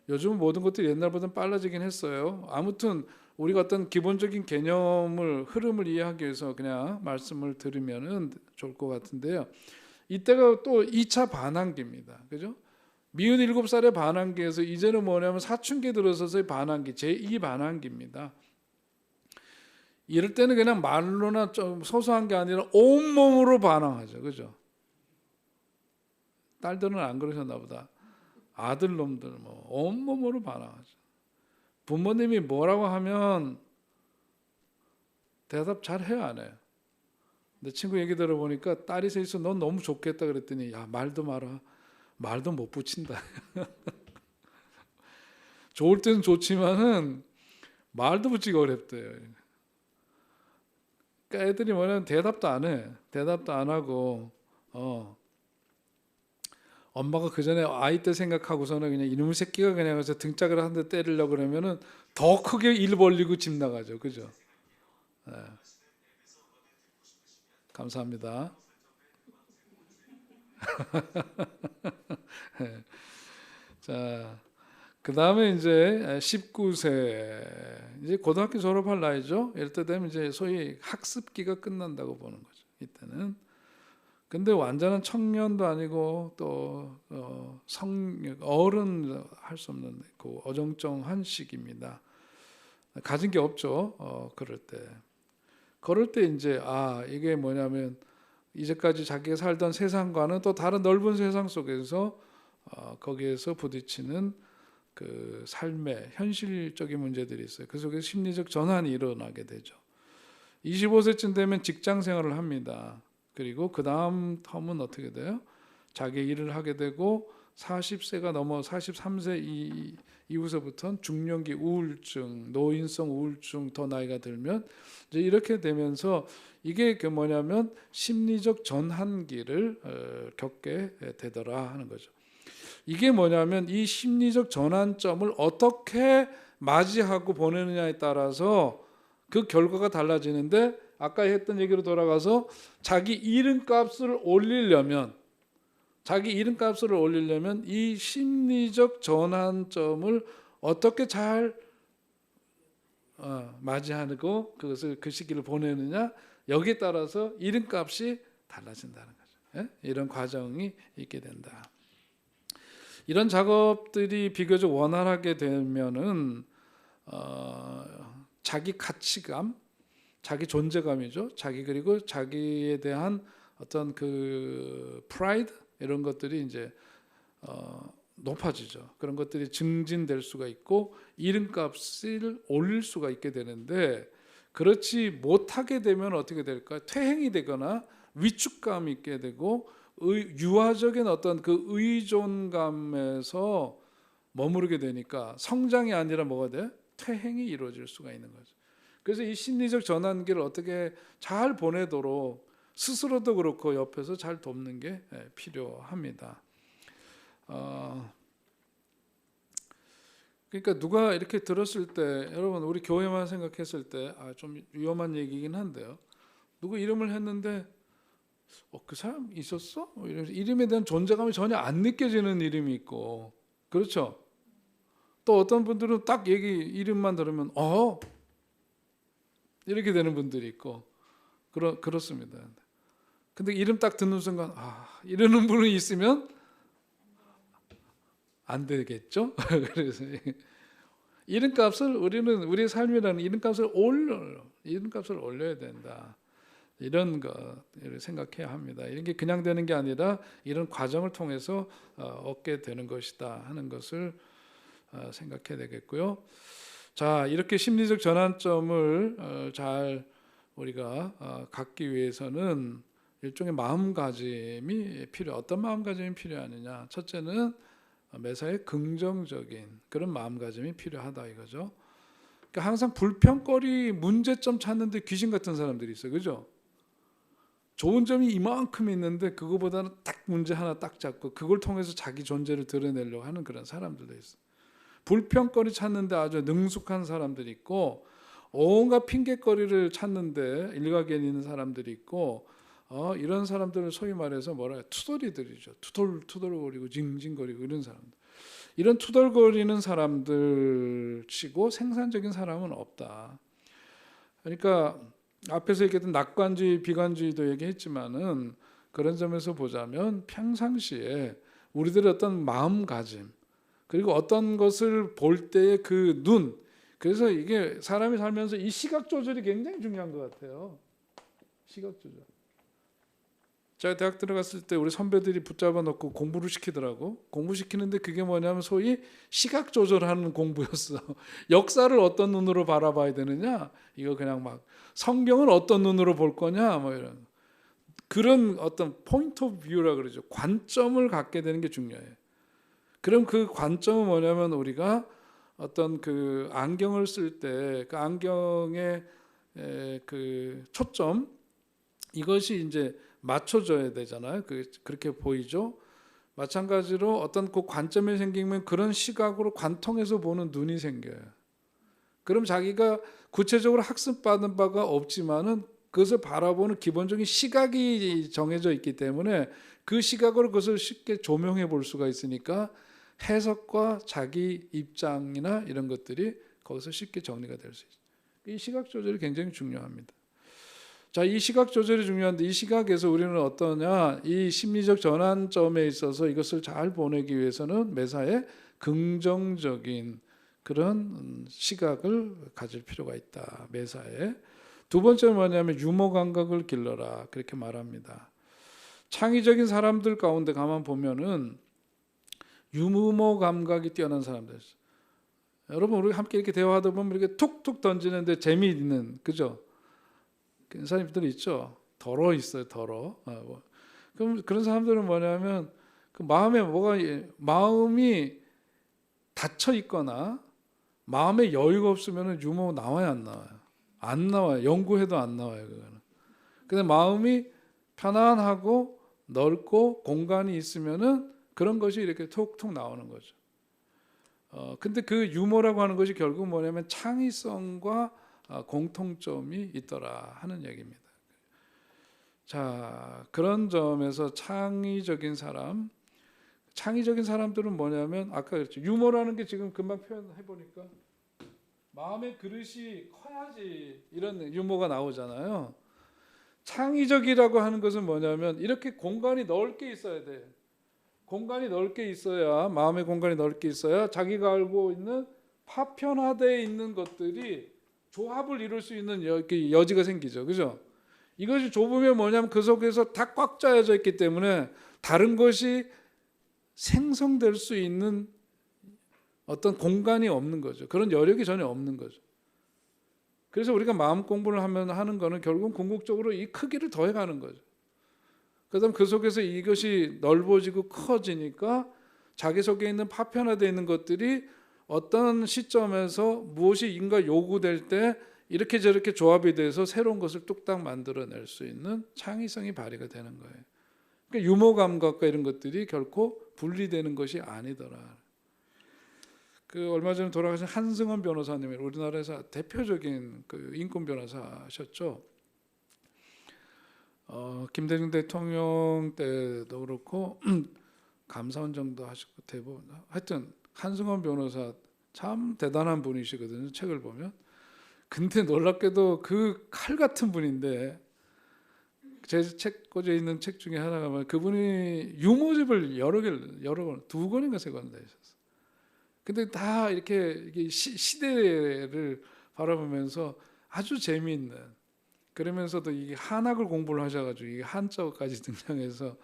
요즘 모든 것들이 옛날보다는 빨라지긴 했어요. 아무튼 우리가 어떤 기본적인 개념을 흐름을 이해하기 위해서 그냥 말씀을 드리면은 좋을 것 같은데요. 이때가 또 2차 반항기입니다. 그죠? 미운 7살의 반항기에서 이제는 뭐냐면 사춘기 들어서서의 반항기, 제2 반항기입니다. 이럴 때는 그냥 말로나 좀 소소한 게 아니라 온몸으로 반항하죠. 그죠? 딸들은 안 그러셨나 보다. 아들놈들 뭐 온몸으로 반항하죠. 부모님이 뭐라고 하면 대답 잘 해요, 안 해요? 내 친구 얘기 들어보니까 딸이 서 있어 넌 너무 좋겠다 그랬더니 야 말도 마라. 말도 못 붙인다. 좋을 때는 좋지만은 말도 붙이기 어렵대요. 그러니까 애들이 뭐냐면 대답도 안 해. 대답도 안 하고 엄마가 그 전에 아이 때 생각하고서는 그냥 이놈의 새끼가 그냥 가서 등짝을 한 대 때리려고 그러면은 더 크게 일 벌리고 집 나가죠. 그죠? 네. 감사합니다. 네. 자, 그 다음에 이제 19세 이제 고등학교 졸업할 나이죠. 이럴 때 되면 이제 소위 학습기가 끝난다고 보는 거죠. 이때는. 근데 완전한 청년도 아니고 또 어른 할 수 없는 그 어정쩡한 시기입니다. 가진 게 없죠. 그럴 때 이제 이게 뭐냐면 이제까지 자기가 살던 세상과는 또 다른 넓은 세상 속에서 거기에서 부딪히는 그 삶의 현실적인 문제들이 있어요. 그 속에서 심리적 전환이 일어나게 되죠. 25세쯤 되면 직장 생활을 합니다. 그리고 그 다음 텀은 어떻게 돼요? 자기 일을 하게 되고 40세가 넘어 43세 이후서부터는 중년기 우울증, 노인성 우울증 더 나이가 들면 이제 이렇게 되면서 이게 그 뭐냐면 심리적 전환기를 겪게 되더라 하는 거죠. 이게 뭐냐면 이 심리적 전환점을 어떻게 맞이하고 보내느냐에 따라서 그 결과가 달라지는데 아까 했던 얘기로 돌아가서 자기 이름값을 올리려면 이 심리적 전환점을 어떻게 잘 맞이하고 그것을 그 시기를 보내느냐 여기에 따라서 이름값이 달라진다는 거죠. 이런 과정이 있게 된다. 이런 작업들이 비교적 원활하게 되면은 자기 가치감, 자기 존재감이죠. 그리고 자기에 대한 어떤 그 프라이드 이런 것들이 이제 높아지죠. 그런 것들이 증진될 수가 있고 이름값을 올릴 수가 있게 되는데 그렇지 못하게 되면 어떻게 될까? 퇴행이 되거나 위축감이 있게 되고 유아적인 어떤 그 의존감에서 머무르게 되니까 성장이 아니라 뭐가 돼? 퇴행이 이루어질 수가 있는 거죠. 그래서 이 심리적 전환기를 어떻게 잘 보내도록 스스로도 그렇고 옆에서 잘 돕는 게 필요합니다. 그러니까 누가 이렇게 들었을 때 여러분 우리 교회만 생각했을 때 좀 위험한 얘기긴 한데요. 누구 이름을 했는데 그 사람 있었어? 이름에 대한 존재감이 전혀 안 느껴지는 이름이 있고 그렇죠. 또 어떤 분들은 딱 이름만 들으면 이렇게 되는 분들이 있고 그렇습니다. 근데 이름 딱 듣는 순간 이러는 분이 있으면 안 되겠죠? 그래서 이름값을 우리의 삶이라는 이름값을 올려야 된다. 이런 것을 생각해야 합니다. 이런 게 그냥 되는 게 아니라 이런 과정을 통해서 얻게 되는 것이다 하는 것을 생각해야 되겠고요. 자, 이렇게 심리적 전환점을 잘 우리가 갖기 위해서는 일종의 마음가짐이 어떤 마음가짐이 필요하느냐. 첫째는 매사에 긍정적인 그런 마음가짐이 필요하다 이거죠. 그러니까 항상 불평거리 문제점 찾는데 귀신 같은 사람들이 있어요. 그죠? 좋은 점이 이만큼 있는데 그거보다는 딱 문제 하나 딱 잡고 그걸 통해서 자기 존재를 드러내려고 하는 그런 사람들도 있어요. 불평거리 찾는데 아주 능숙한 사람들이 있고 온갖 핑계거리를 찾는데 일가견이 있는 사람들이 있고 이런 사람들을 소위 말해서 뭐라 해요? 투덜이들이죠. 투덜거리고 징징거리고 이런 사람들. 이런 투덜거리는 사람들 치고 생산적인 사람은 없다. 그러니까 앞에서 얘기했던 낙관주의, 비관주의도 얘기했지만은 그런 점에서 보자면 평상시에 우리들의 어떤 마음가짐 그리고 어떤 것을 볼 때의 그 눈, 그래서 이게 사람이 살면서 이 시각 조절이 굉장히 중요한 것 같아요. 시각 조절. 제가 대학 들어갔을 때 우리 선배들이 붙잡아 놓고 공부를 시키더라고. 공부시키는데 그게 뭐냐면 소위 시각 조절하는 공부였어. 역사를 어떤 눈으로 바라봐야 되느냐? 이거 그냥 막 성경을 어떤 눈으로 볼 거냐? 뭐 이런 그런 어떤 포인트 오브 뷰라 그러죠. 관점을 갖게 되는 게 중요해요. 그럼 그 관점은 뭐냐면 우리가 어떤 그 안경을 쓸 때 그 안경의 그 초점 이것이 이제 맞춰져야 되잖아요. 그렇게 보이죠. 마찬가지로 어떤 그 관점이 생기면 그런 시각으로 관통해서 보는 눈이 생겨요. 그럼 자기가 구체적으로 학습받은 바가 없지만은 그것을 바라보는 기본적인 시각이 정해져 있기 때문에 그 시각으로 그것을 쉽게 조명해 볼 수가 있으니까 해석과 자기 입장이나 이런 것들이 거기서 쉽게 정리가 될 수 있어요. 이 시각 조절이 굉장히 중요합니다. 자, 이 시각 조절이 중요한데 이 시각에서 우리는 어떠냐? 이 심리적 전환점에 있어서 이것을 잘 보내기 위해서는 매사에 긍정적인 그런 시각을 가질 필요가 있다. 매사에. 두 번째는 뭐냐면 유머 감각을 길러라. 그렇게 말합니다. 창의적인 사람들 가운데 가만 보면은 유머 감각이 뛰어난 사람들 있어요. 여러분 우리 함께 이렇게 대화하다 보면 이렇게 툭툭 던지는데 재미있는 그죠? 그런 사람들이 있죠. 덜어 있어요. 덜어. 그럼 그런 사람들은 뭐냐면 그 마음이 닫혀 있거나 마음에 여유가 없으면 유머 나와요, 안 나와요? 안 나와요. 연구해도 안 나와요, 그거는. 근데 마음이 편안하고 넓고 공간이 있으면은 그런 것이 이렇게 톡톡 나오는 거죠. 근데 그 유머라고 하는 것이 결국 뭐냐면 창의성과 공통점이 있더라 하는 얘기입니다. 자, 그런 점에서 창의적인 사람들은 뭐냐면 아까 그랬죠. 유머라는 게 지금 금방 표현해 보니까 마음의 그릇이 커야지 이런 유머가 나오잖아요. 창의적이라고 하는 것은 뭐냐면 이렇게 공간이 넓게 있어야 돼. 공간이 넓게 있어야 마음의 공간이 넓게 있어야 자기가 알고 있는 파편화되어 있는 것들이 조합을 이룰 수 있는 여지가 생기죠. 그죠? 이것이 좁으면 뭐냐면 그 속에서 다 꽉 짜여져 있기 때문에 다른 것이 생성될 수 있는 어떤 공간이 없는 거죠. 그런 여력이 전혀 없는 거죠. 그래서 우리가 마음 공부를 하는 거는 결국은 궁극적으로 이 크기를 더해가는 거죠. 그다음 그 속에서 이것이 넓어지고 커지니까 자기 속에 있는 파편화되어 있는 것들이 어떤 시점에서 무엇이 인가 요구될 때 이렇게 저렇게 조합이 돼서 새로운 것을 뚝딱 만들어낼 수 있는 창의성이 발휘가 되는 거예요. 그러니까 유머 감각과 이런 것들이 결코 분리되는 것이 아니더라. 그 얼마 전에 돌아가신 한승원 변호사님이 우리나라에서 대표적인 그 인권 변호사셨죠. 김대중 대통령 때도 그렇고 감사원장도 하셨고 대법원 하여튼 한승원 변호사 참 대단한 분이시거든요. 책을 보면. 근데 놀랍게도 그 칼 같은 분인데 제 책 꽂혀 있는 책 중에 하나가 뭐 그분이 유머집을 여러 권, 2권인가 3권 다 있었어요. 근데 다 이렇게 시대를 바라보면서 아주 재미있는 그러면서도 이게 한학을 공부를 하셔가지고 이게 한자어까지 등장해서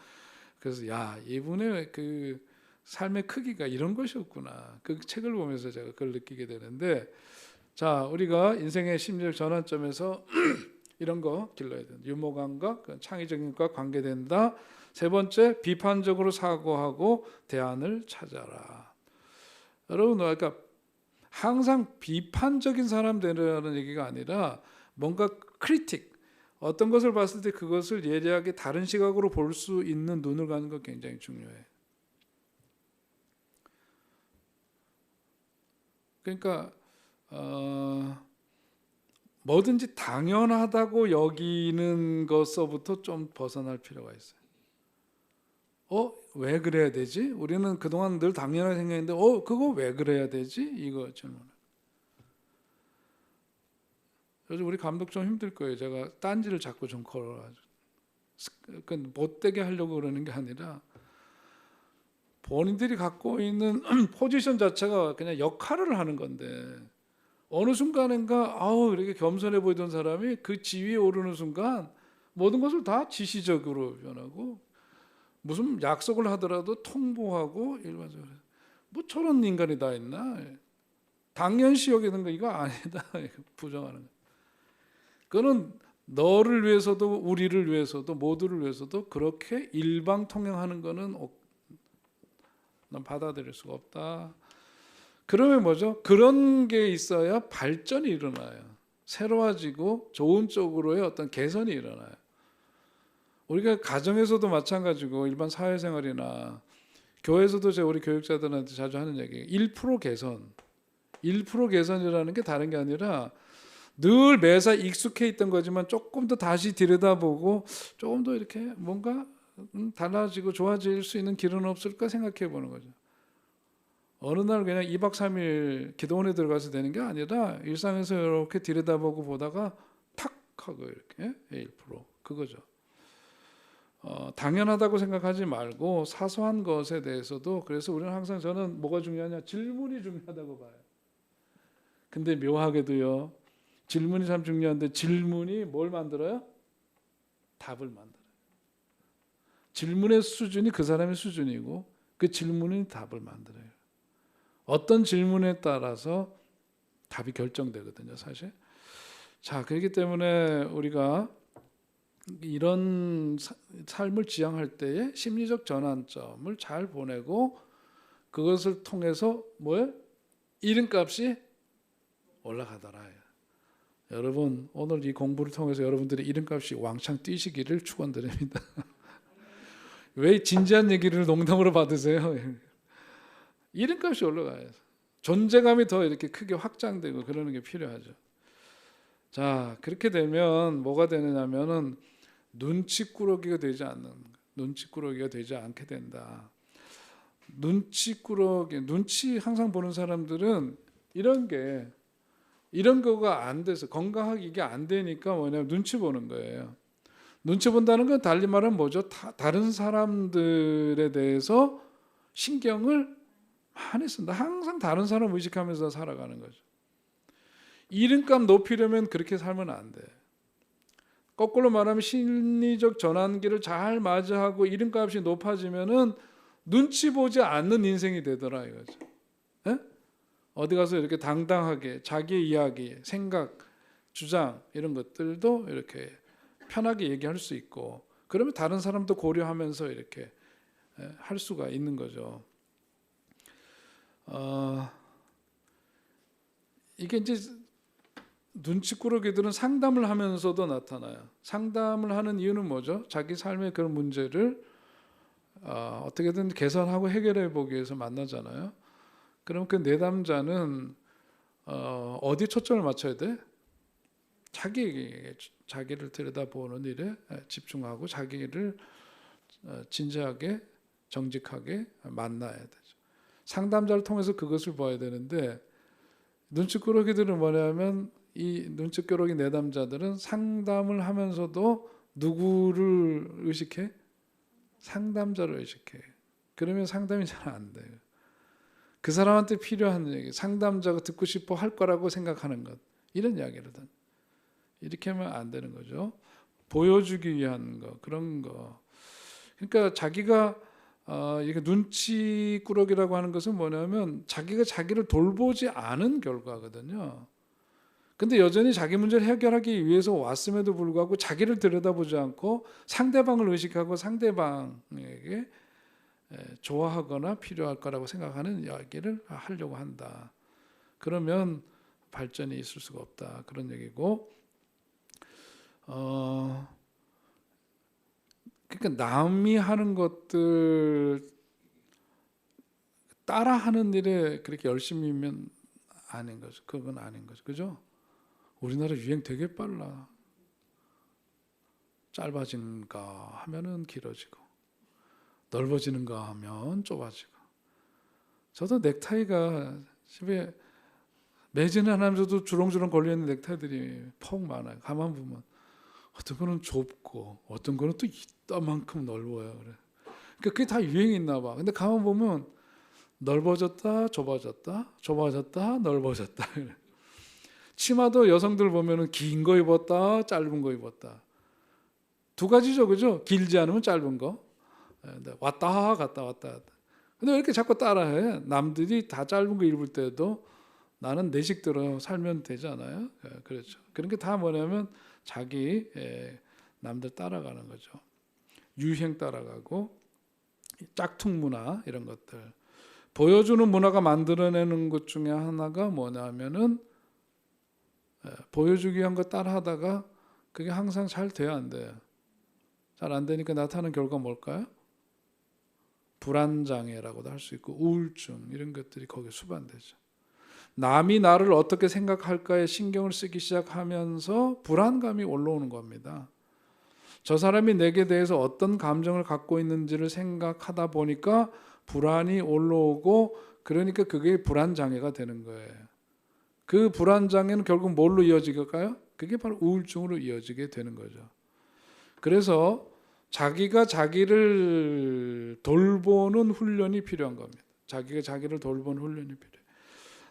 그래서 야 이분의 그 삶의 크기가 이런 것이었구나. 그 책을 보면서 제가 그걸 느끼게 되는데 자 우리가 인생의 심리적 전환점에서 이런 거 길러야 된다. 유머 감각, 창의적인 것과 관계된다. 세 번째 비판적으로 사고하고 대안을 찾아라. 여러분 그러니까 항상 비판적인 사람 되라는 얘기가 아니라 뭔가 크리틱 어떤 것을 봤을 때 그것을 예리하게 다른 시각으로 볼 수 있는 눈을 가는 거 굉장히 중요해. 그러니까 뭐든지 당연하다고 여기는 것서부터 좀 벗어날 필요가 있어요. 왜 그래야 되지? 우리는 그동안 늘 당연하게 생각했는데 그거 왜 그래야 되지? 이거 질문. 요즘 우리 감독 좀 힘들 거예요. 제가 딴지를 자꾸 좀 걸어가지고 못되게 하려고 그러는 게 아니라 본인들이 갖고 있는 포지션 자체가 그냥 역할을 하는 건데 어느 순간인가 이렇게 겸손해 보이던 사람이 그 지위에 오르는 순간 모든 것을 다 지시적으로 변하고 무슨 약속을 하더라도 통보하고 일반적으로 뭐 저런 인간이 다 있나 당연시 여기는 거 이거 아니다 부정하는 거. 그거는 너를 위해서도 우리를 위해서도 모두를 위해서도 그렇게 일방통행하는 거는 난 받아들일 수가 없다. 그러면 뭐죠? 그런 게 있어야 발전이 일어나요. 새로워지고 좋은 쪽으로의 어떤 개선이 일어나요. 우리가 가정에서도 마찬가지고 일반 사회생활이나 교회에서도 제가 우리 교육자들한테 자주 하는 얘기 1% 개선. 1% 개선이라는 게 다른 게 아니라 늘 매사 익숙해 있던 거지만 조금 더 다시 들여다보고 조금 더 이렇게 뭔가 달라지고 좋아질 수 있는 길은 없을까 생각해 보는 거죠. 어느 날 그냥 2박 3일 기도원에 들어가서 되는 게 아니라 일상에서 이렇게 들여다보고 보다가 탁 하고 이렇게 1% 그거죠. 당연하다고 생각하지 말고 사소한 것에 대해서도 그래서 우리는 항상 저는 뭐가 중요하냐 질문이 중요하다고 봐요. 근데 묘하게도요 질문이 참 중요한데 질문이 뭘 만들어요? 답을 만들어요. 질문의 수준이 그 사람의 수준이고 그 질문이 답을 만들어요. 어떤 질문에 따라서 답이 결정되거든요, 사실. 자, 그렇기 때문에 우리가 이런 삶을 지향할 때에 심리적 전환점을 잘 보내고 그것을 통해서 뭐예요? 이름값이 올라가더라. 여러분 오늘 이 공부를 통해서 여러분들의 이름값이 왕창 뛰시기를 축원드립니다. 왜 진지한 얘기를 농담으로 받으세요? 이름값이 올라가요. 존재감이 더 이렇게 크게 확장되고 그러는 게 필요하죠. 자, 그렇게 되면 뭐가 되느냐면은 눈치꾸러기가 되지 않게 된다. 눈치 항상 보는 사람들은 이런 거가 안 돼서 건강하게 이게 안 되니까 뭐냐면 눈치 보는 거예요. 눈치 본다는 건 달리 말하면 뭐죠? 다른 사람들에 대해서 신경을 많이 쓴다. 항상 다른 사람 의식하면서 살아가는 거죠. 이름값 높이려면 그렇게 살면 안 돼. 거꾸로 말하면 심리적 전환기를 잘 맞이하고 이름값이 높아지면은 눈치 보지 않는 인생이 되더라 이거죠. 에? 어디 가서 이렇게 당당하게 자기의 이야기, 생각, 주장 이런 것들도 이렇게 편하게 얘기할 수 있고 그러면 다른 사람도 고려하면서 이렇게 할 수가 있는 거죠. 이게 이제 눈치꾸러기들은 상담을 하면서도 나타나요. 상담을 하는 이유는 뭐죠? 자기 삶의 그런 문제를 어떻게든 개선하고 해결해 보기 위해서 만나잖아요. 그럼 그 내담자는 어디에 초점을 맞춰야 돼? 자기를 들여다보는 일에 집중하고 자기를 진지하게 정직하게 만나야 되죠. 상담자를 통해서 그것을 봐야 되는데 눈치꾸러기들은 뭐냐면 이 눈치꾸러기 내담자들은 상담을 하면서도 누구를 의식해? 상담자를 의식해. 그러면 상담이 잘 안 돼요. 그 사람한테 필요한 얘기, 상담자가 듣고 싶어 할 거라고 생각하는 것 이런 이야기를 든. 이렇게 하면 안 되는 거죠. 보여주기 위한 거, 그런 거. 그러니까 자기가 이게 눈치꾸러기라고 하는 것은 뭐냐면 자기가 자기를 돌보지 않은 결과거든요. 근데 여전히 자기 문제를 해결하기 위해서 왔음에도 불구하고 자기를 들여다보지 않고 상대방을 의식하고 상대방에게 좋아하거나 필요할 거라고 생각하는 이야기를 하려고 한다. 그러면 발전이 있을 수가 없다. 그런 얘기고, 그러니까 남이 하는 것들 따라하는 일에 그렇게 열심히면 아닌 거죠. 그건 아닌 거죠. 그죠? 우리나라 유행 되게 빨라. 짧아지는가 하면은 길어지고, 넓어지는가 하면 좁아지고. 저도 넥타이가 집에 매진을 하면서도 주렁주렁 걸려있는 넥타이들이 퍽 많아요. 가만 보면 어떤 거는 좁고 어떤 거는 또 이따만큼 넓어요. 그래. 그러니까 그게 다 유행이 있나 봐. 근데 가만 보면 넓어졌다, 좁아졌다, 좁아졌다, 넓어졌다. 치마도 여성들 보면은 긴 거 입었다, 짧은 거 입었다. 두 가지죠, 그죠? 길지 않으면 짧은 거. 왔다 갔다 왔다 갔다. 근데 왜 이렇게 자꾸 따라해? 남들이 다 짧은 거 입을 때도 나는 내 식대로 살면 되잖아요. 그렇죠. 그런 게 다 뭐냐면 자기 남들 따라가는 거죠. 유행 따라가고 짝퉁 문화 이런 것들. 보여주는 문화가 만들어내는 것 중에 하나가 뭐냐면은 보여주기 위한 거 따라하다가 그게 항상 잘 돼야 안 돼요. 잘 안 되니까 나타나는 결과 뭘까요? 불안장애라고도 할 수 있고 우울증 이런 것들이 거기에 수반되죠. 남이 나를 어떻게 생각할까에 신경을 쓰기 시작하면서 불안감이 올라오는 겁니다. 저 사람이 내게 대해서 어떤 감정을 갖고 있는지를 생각하다 보니까 불안이 올라오고 그러니까 그게 불안장애가 되는 거예요. 그 불안장애는 결국 뭘로 이어질까요? 그게 바로 우울증으로 이어지게 되는 거죠. 그래서 자기가 자기를 돌보는 훈련이 필요한 겁니다. 자기가 자기를 돌보는 훈련이 필요해요.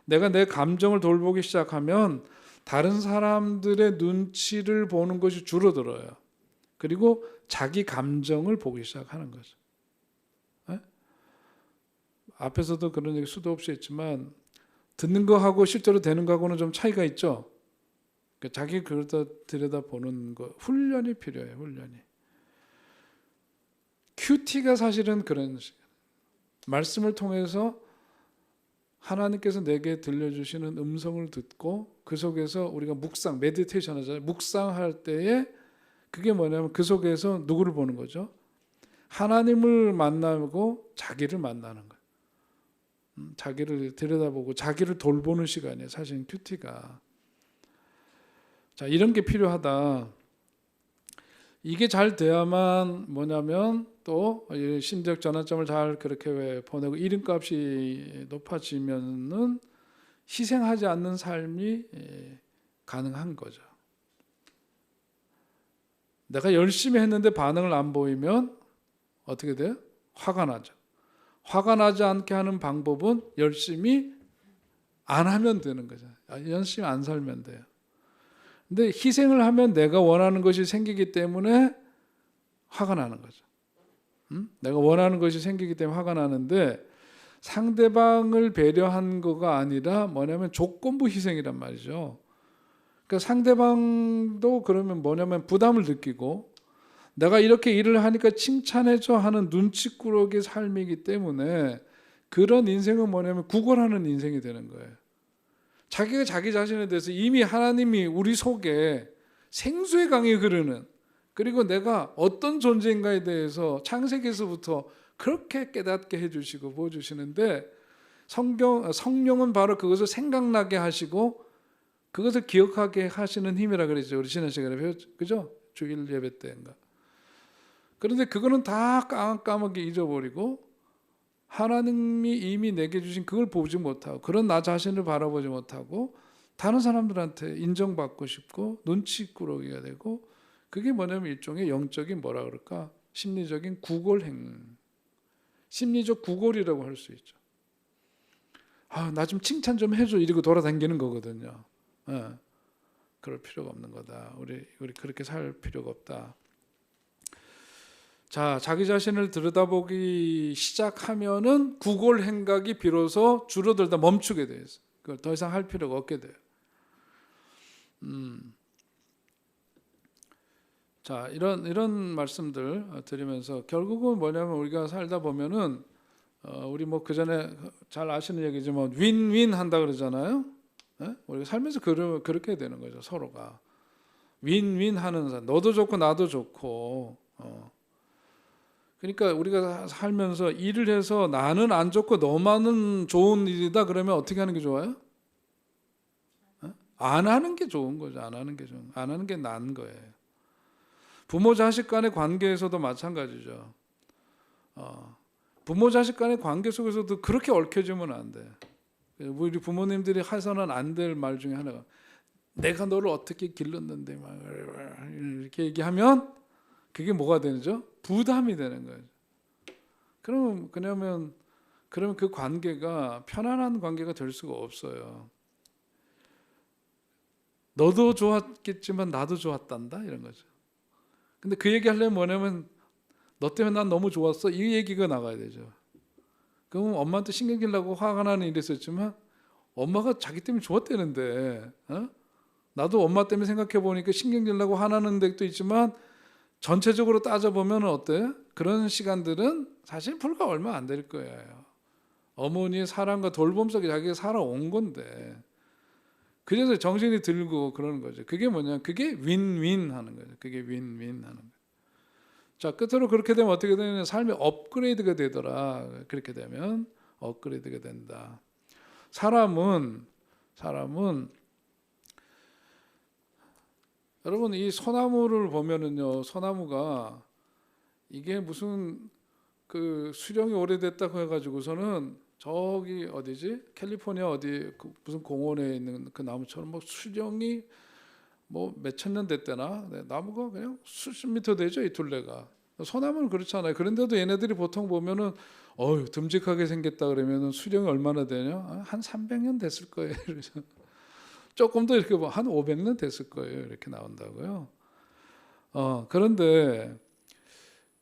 내가 내 감정을 돌보기 시작하면 다른 사람들의 눈치를 보는 것이 줄어들어요. 그리고 자기 감정을 보기 시작하는 거죠. 네? 앞에서도 그런 얘기 수도 없이 했지만 듣는 거하고 실제로 되는 거하고는 좀 차이가 있죠. 그러니까 자기 그러다 들여다보는 거 훈련이 필요해요. 훈련이. 큐티가 사실은 그런 말씀을 통해서 하나님께서 내게 들려주시는 음성을 듣고 그 속에서 우리가 묵상, 메디테이션 하잖아요. 묵상할 때에 그게 뭐냐면 그 속에서 누구를 보는 거죠? 하나님을 만나고 자기를 만나는 거예요. 자기를 들여다보고 자기를 돌보는 시간이에요. 사실 큐티가. 자, 이런 게 필요하다. 이게 잘 돼야만 뭐냐면 또 심리적 전환점을 잘 그렇게 보내고 이름값이 높아지면은 희생하지 않는 삶이 가능한 거죠. 내가 열심히 했는데 반응을 안 보이면 어떻게 돼요? 화가 나죠. 화가 나지 않게 하는 방법은 열심히 안 하면 되는 거죠. 열심히 안 살면 돼요. 근데 희생을 하면 내가 원하는 것이 생기기 때문에 화가 나는 거죠. 내가 원하는 것이 생기기 때문에 화가 나는데 상대방을 배려한 거가 아니라 뭐냐면 조건부 희생이란 말이죠. 그러니까 상대방도 그러면 뭐냐면 부담을 느끼고 내가 이렇게 일을 하니까 칭찬해줘 하는 눈치꾸러기 삶이기 때문에 그런 인생은 뭐냐면 구걸하는 인생이 되는 거예요. 자기가 자기 자신에 대해서 이미 하나님이 우리 속에 생수의 강이 흐르는 그리고 내가 어떤 존재인가에 대해서 창세기에서부터 그렇게 깨닫게 해주시고 보여주시는데 성령은 바로 그것을 생각나게 하시고 그것을 기억하게 하시는 힘이라 그랬죠. 우리 지난 시간에 배웠죠. 그죠? 주일 예배 때인가. 그런데 그거는 다 까맣게 잊어버리고 하나님이 이미 내게 주신 그걸 보지 못하고 그런 나 자신을 바라보지 못하고 다른 사람들한테 인정받고 싶고 눈치꾸러기가 되고 그게 뭐냐면 일종의 영적인 뭐라 그럴까 심리적인 구걸행 심리적 구걸이라고 할 수 있죠. 나 좀 칭찬 좀 해줘 이러고 돌아다니는 거거든요. 네. 그럴 필요가 없는 거다. 우리 그렇게 살 필요가 없다. 자, 자기 자신을 들여다보기 시작하면은 구골 행각이 비로소 줄어들다 멈추게 돼요. 그걸 더 이상 할 필요가 없게 돼요. 자, 이런 말씀들 드리면서 결국은 뭐냐면 우리가 살다 보면은 우리 뭐 그 전에 잘 아시는 얘기지만 윈윈 한다 그러잖아요. 예? 우리가 살면서 그렇게 되는 거죠. 서로가 윈윈 하는 사람, 너도 좋고 나도 좋고. 그러니까 우리가 살면서 일을 해서 나는 안 좋고 너만은 좋은 일이다 그러면 어떻게 하는 게 좋아요? 안 하는 게 좋은 거죠. 안 하는 게 나은 거예요. 부모 자식 간의 관계에서도 마찬가지죠. 부모 자식 간의 관계 속에서도 그렇게 얽혀지면 안 돼. 우리 부모님들이 해서는 안 될 말 중에 하나가 내가 너를 어떻게 길렀는데 막 이렇게 얘기하면 그게 뭐가 되죠? 부담이 되는 거예요. 그러면 그 관계가 편안한 관계가 될 수가 없어요. 너도 좋았겠지만 나도 좋았단다 이런 거죠. 근데 그 얘기 하려면 뭐냐면 너 때문에 난 너무 좋았어 이 얘기가 나가야 되죠. 그럼 엄마한테 신경 쓰려고 화가 나는 일이 있었지만 엄마가 자기 때문에 좋았다는데 나도 엄마 때문에 생각해 보니까 신경 쓰려고 화나는 데도 있지만 전체적으로 따져보면 어때요? 그런 시간들은 사실 불과 얼마 안 될 거예요. 어머니의 사랑과 돌봄 속에 자기가 살아온 건데 그래서 정신이 들고 그러는 거죠. 그게 뭐냐? 그게 윈윈 하는 거죠. 그게 윈윈 하는 거죠. 자, 끝으로 그렇게 되면 어떻게 되느냐? 삶이 업그레이드가 되더라. 그렇게 되면 업그레이드가 된다. 사람은 여러분 이 소나무를 보면은요. 소나무가 이게 무슨 그 수령이 오래됐다고 해가지고서는 저기 어디지 캘리포니아 어디 그 무슨 공원에 있는 그 나무처럼 뭐 수령이 뭐 몇천 년 됐대나 나무가 그냥 수십 미터 되죠 이 둘레가. 소나무는 그렇잖아요. 그런데도 얘네들이 보통 보면은 듬직하게 생겼다 그러면은 수령이 얼마나 되냐? 한 300년 됐을 거예요. 조금 더 이렇게 뭐 한 500년 됐을 거예요. 이렇게 나온다고요. 그런데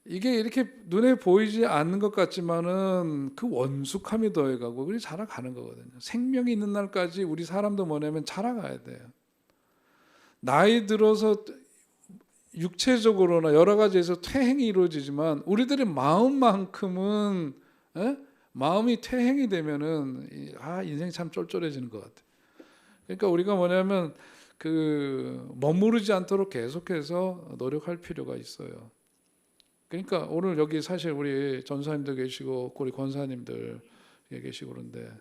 이게 이렇게 눈에 보이지 않는 것 같지만은 그 원숙함이 더해가고 우리 자라가는 거거든요. 생명이 있는 날까지 우리 사람도 뭐냐면 자라가야 돼요. 나이 들어서 육체적으로나 여러 가지에서 퇴행이 이루어지지만 우리들의 마음만큼은 마음이 퇴행이 되면은 인생이 참 쫄쫄해지는 것 같아요. 그러니까 우리가 뭐냐면 그 머무르지 않도록 계속해서 노력할 필요가 있어요. 그러니까 오늘 여기 사실 우리 전사님도 계시고 우리 권사님들 계시고 그런데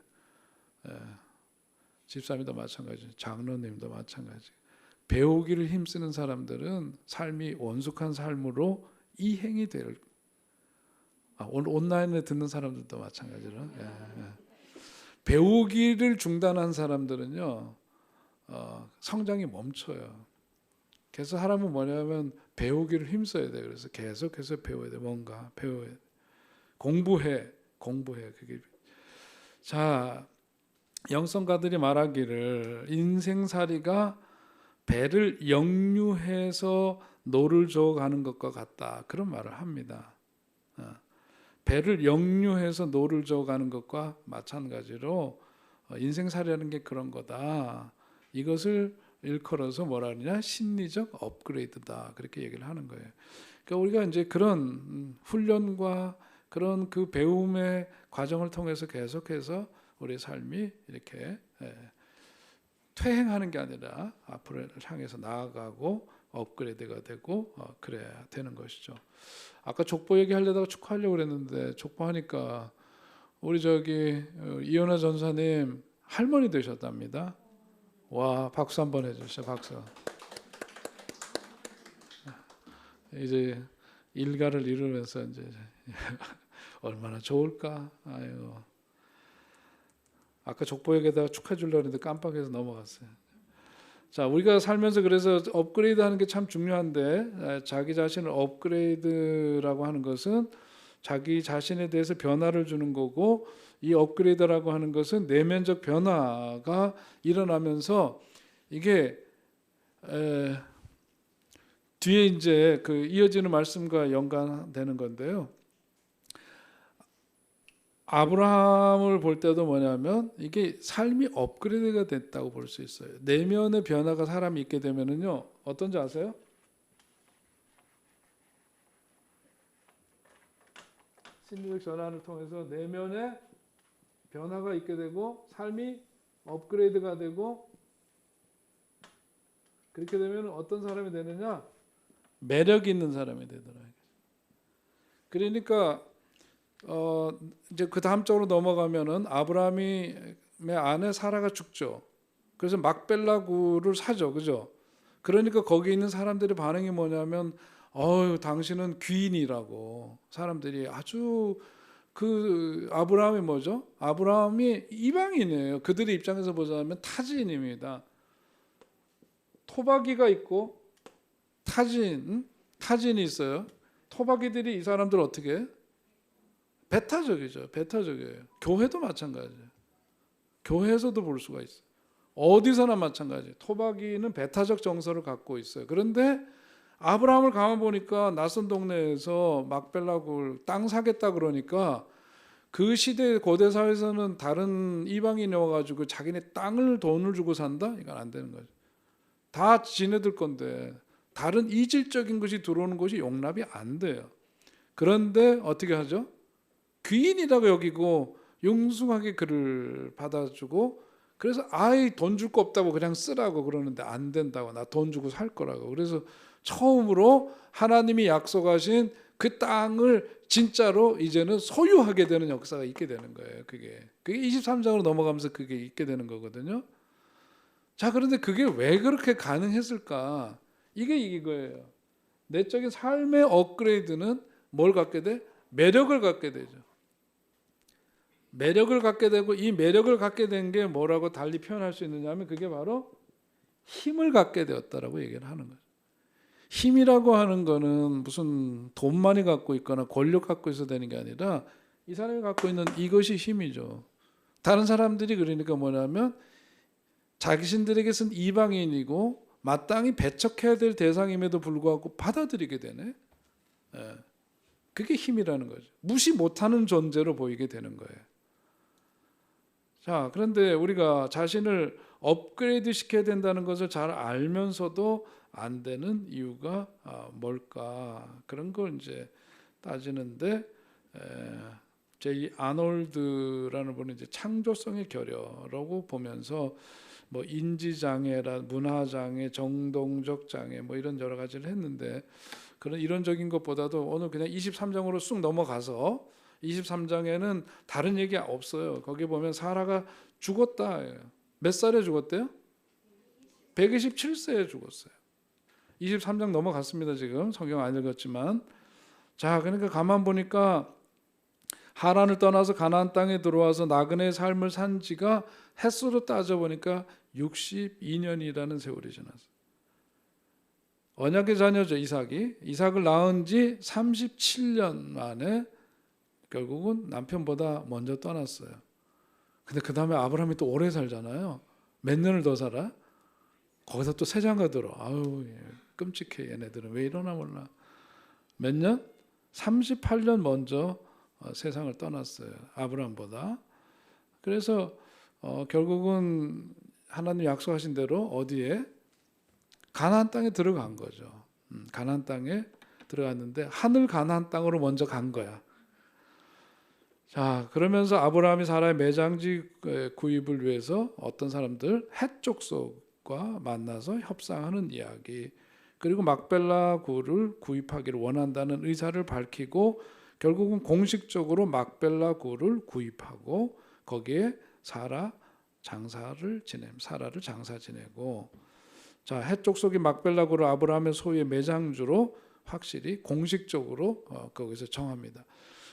집사님도 마찬가지, 장로님도 마찬가지. 배우기를 힘쓰는 사람들은 삶이 원숙한 삶으로 이행이 될. 오늘 온라인에 듣는 사람들도 마찬가지로. 배우기를 중단한 사람들은요 성장이 멈춰요. 그래서 사람은 뭐냐면 배우기를 힘써야 돼. 그래서 계속해서 배워야 돼. 뭔가 배워야 돼. 공부해. 그게 자 영성가들이 말하기를 인생살이가 배를 역류해서 노를 저어가는 것과 같다. 그런 말을 합니다. 배를 역류해서 노를 저어가는 것과 마찬가지로 인생살이라는 게 그런 거다. 이것을 일컬어서 뭐라 그러냐? 심리적 업그레이드다. 그렇게 얘기를 하는 거예요. 그러니까 우리가 이제 그런 훈련과 그런 그 배움의 과정을 통해서 계속해서 우리 삶이 이렇게 퇴행하는 게 아니라 앞으로 향해서 나아가고 업그레이드가 되고 그래야 되는 것이죠. 아까 족보 얘기하려다가 축하하려고 그랬는데 족보하니까 우리 저기 이현아 전사님 할머니 되셨답니다. 와, 박수 한번 해주세요. 박수. 이제 일가를 이루면서 이제 얼마나 좋을까. 아유. 아까 족보에게다가 축하해 주려고 했는데 깜빡해서 넘어갔어요. 자, 우리가 살면서 그래서 업그레이드 하는 게 참 중요한데 자기 자신을 업그레이드라고 하는 것은 자기 자신에 대해서 변화를 주는 거고 이 업그레이드라고 하는 것은 내면적 변화가 일어나면서 이게 에, 뒤에 이제 그 이어지는 말씀과 연관되는 건데요. 아브라함을 볼 때도 뭐냐면 이게 삶이 업그레이드가 됐다고 볼 수 있어요. 내면의 변화가 사람이 있게 되면은요, 어떤지 아세요? 심리적 전환을 통해서 내면의 변화가 있게 되고 삶이 업그레이드가 되고, 그렇게 되면 어떤 사람이 되느냐? 매력 있는 사람이 되더라고요. 그러니까 이제 그 다음 쪽으로 넘어가면은 아브라함의 아내 사라가 죽죠. 그래서 막벨라굴을 사죠, 그죠? 그러니까 거기 있는 사람들의 반응이 뭐냐면, 당신은 귀인이라고. 사람들이 아주 그 아브라함이 뭐죠? 아브라함이 이방인이에요. 그들의 입장에서 보자면 타진입니다. 토박이가 있고 타진이 있어요. 토박이들이 이 사람들 어떻게 해? 배타적이죠. 배타적이에요. 교회도 마찬가지예요. 교회에서도 볼 수가 있어요. 어디서나 마찬가지예요. 토박이는 배타적 정서를 갖고 있어요. 그런데 아브라함을 가만 보니까 낯선 동네에서 막벨라굴 땅 사겠다 그러니까, 그 시대 고대 사회에서는 다른 이방인이 와가지고 자기네 땅을 돈을 주고 산다? 이건 안 되는 거죠. 다 지네들 건데 다른 이질적인 것이 들어오는 것이 용납이 안 돼요. 그런데 어떻게 하죠? 귀인이라고 여기고 융숭하게 그를 받아주고, 그래서 아이 돈 줄 거 없다고 그냥 쓰라고 그러는데 안 된다고, 나 돈 주고 살 거라고. 그래서 처음으로 하나님이 약속하신 그 땅을 진짜로 이제는 소유하게 되는 역사가 있게 되는 거예요. 그게 23장으로 넘어가면서 그게 있게 되는 거거든요. 자, 그런데 그게 왜 그렇게 가능했을까? 이게 이거예요. 내적인 삶의 업그레이드는 뭘 갖게 돼? 매력을 갖게 되죠. 매력을 갖게 되고, 이 매력을 갖게 된 게 뭐라고 달리 표현할 수 있느냐 하면, 그게 바로 힘을 갖게 되었다라고 얘기를 하는 거죠. 힘이라고 하는 거는 무슨 돈 많이 갖고 있거나 권력 갖고 있어야 되는 게 아니라, 이 사람이 갖고 있는 이것이 힘이죠. 다른 사람들이 그러니까 뭐냐면 자신들에게선 이방인이고 마땅히 배척해야 될 대상임에도 불구하고 받아들이게 되네. 그게 힘이라는 거죠. 무시 못하는 존재로 보이게 되는 거예요. 자, 그런데 우리가 자신을 업그레이드 시켜야 된다는 것을 잘 알면서도 안 되는 이유가 뭘까? 그런 걸 이제 따지는데, 제이 아놀드라는 분은 이제 창조성의 결여라고 보면서 뭐 인지 장애라 문화 장애, 정동적 장애 뭐 이런 여러 가지를 했는데, 그런 이론적인 것보다도 오늘 그냥 23장으로 쑥 넘어가서 23장에는 다른 얘기 없어요. 거기 보면 사라가 죽었다. 몇 살에 죽었대요? 127세에 죽었어요. 23장 넘어갔습니다. 지금 성경 안 읽었지만. 자, 그러니까 가만 보니까 하란을 떠나서 가나안 땅에 들어와서 나그네의 삶을 산 지가 햇수로 따져 보니까 62년이라는 세월이 지났어요. 언약의 자녀죠, 이삭을 낳은 지 37년 만에 결국은 남편보다 먼저 떠났어요. 근데 그 다음에 아브라함이 또 오래 살잖아요. 몇 년을 더 살아? 거기서 또 새 장가 들어. 아유, 끔찍해. 얘네들은 왜 이러나 몰라. 몇 년? 38년 먼저 세상을 떠났어요. 아브라함보다. 그래서 결국은 하나님 약속하신 대로 어디에? 가나안 땅에 들어간 거죠. 가나안 땅에 들어갔는데 하늘 가나안 땅으로 먼저 간 거야. 자, 그러면서 아브라함이 사라의 매장지 구입을 위해서 어떤 사람들 헷 족속과 만나서 협상하는 이야기, 그리고 막벨라 굴을 구입하기를 원한다는 의사를 밝히고 결국은 공식적으로 막벨라 굴을 구입하고 거기에 사라를 장사 지내고, 자, 헷 족속이 막벨라 굴을 아브라함의 소유의 매장주로 확실히 공식적으로 거기서 정합니다.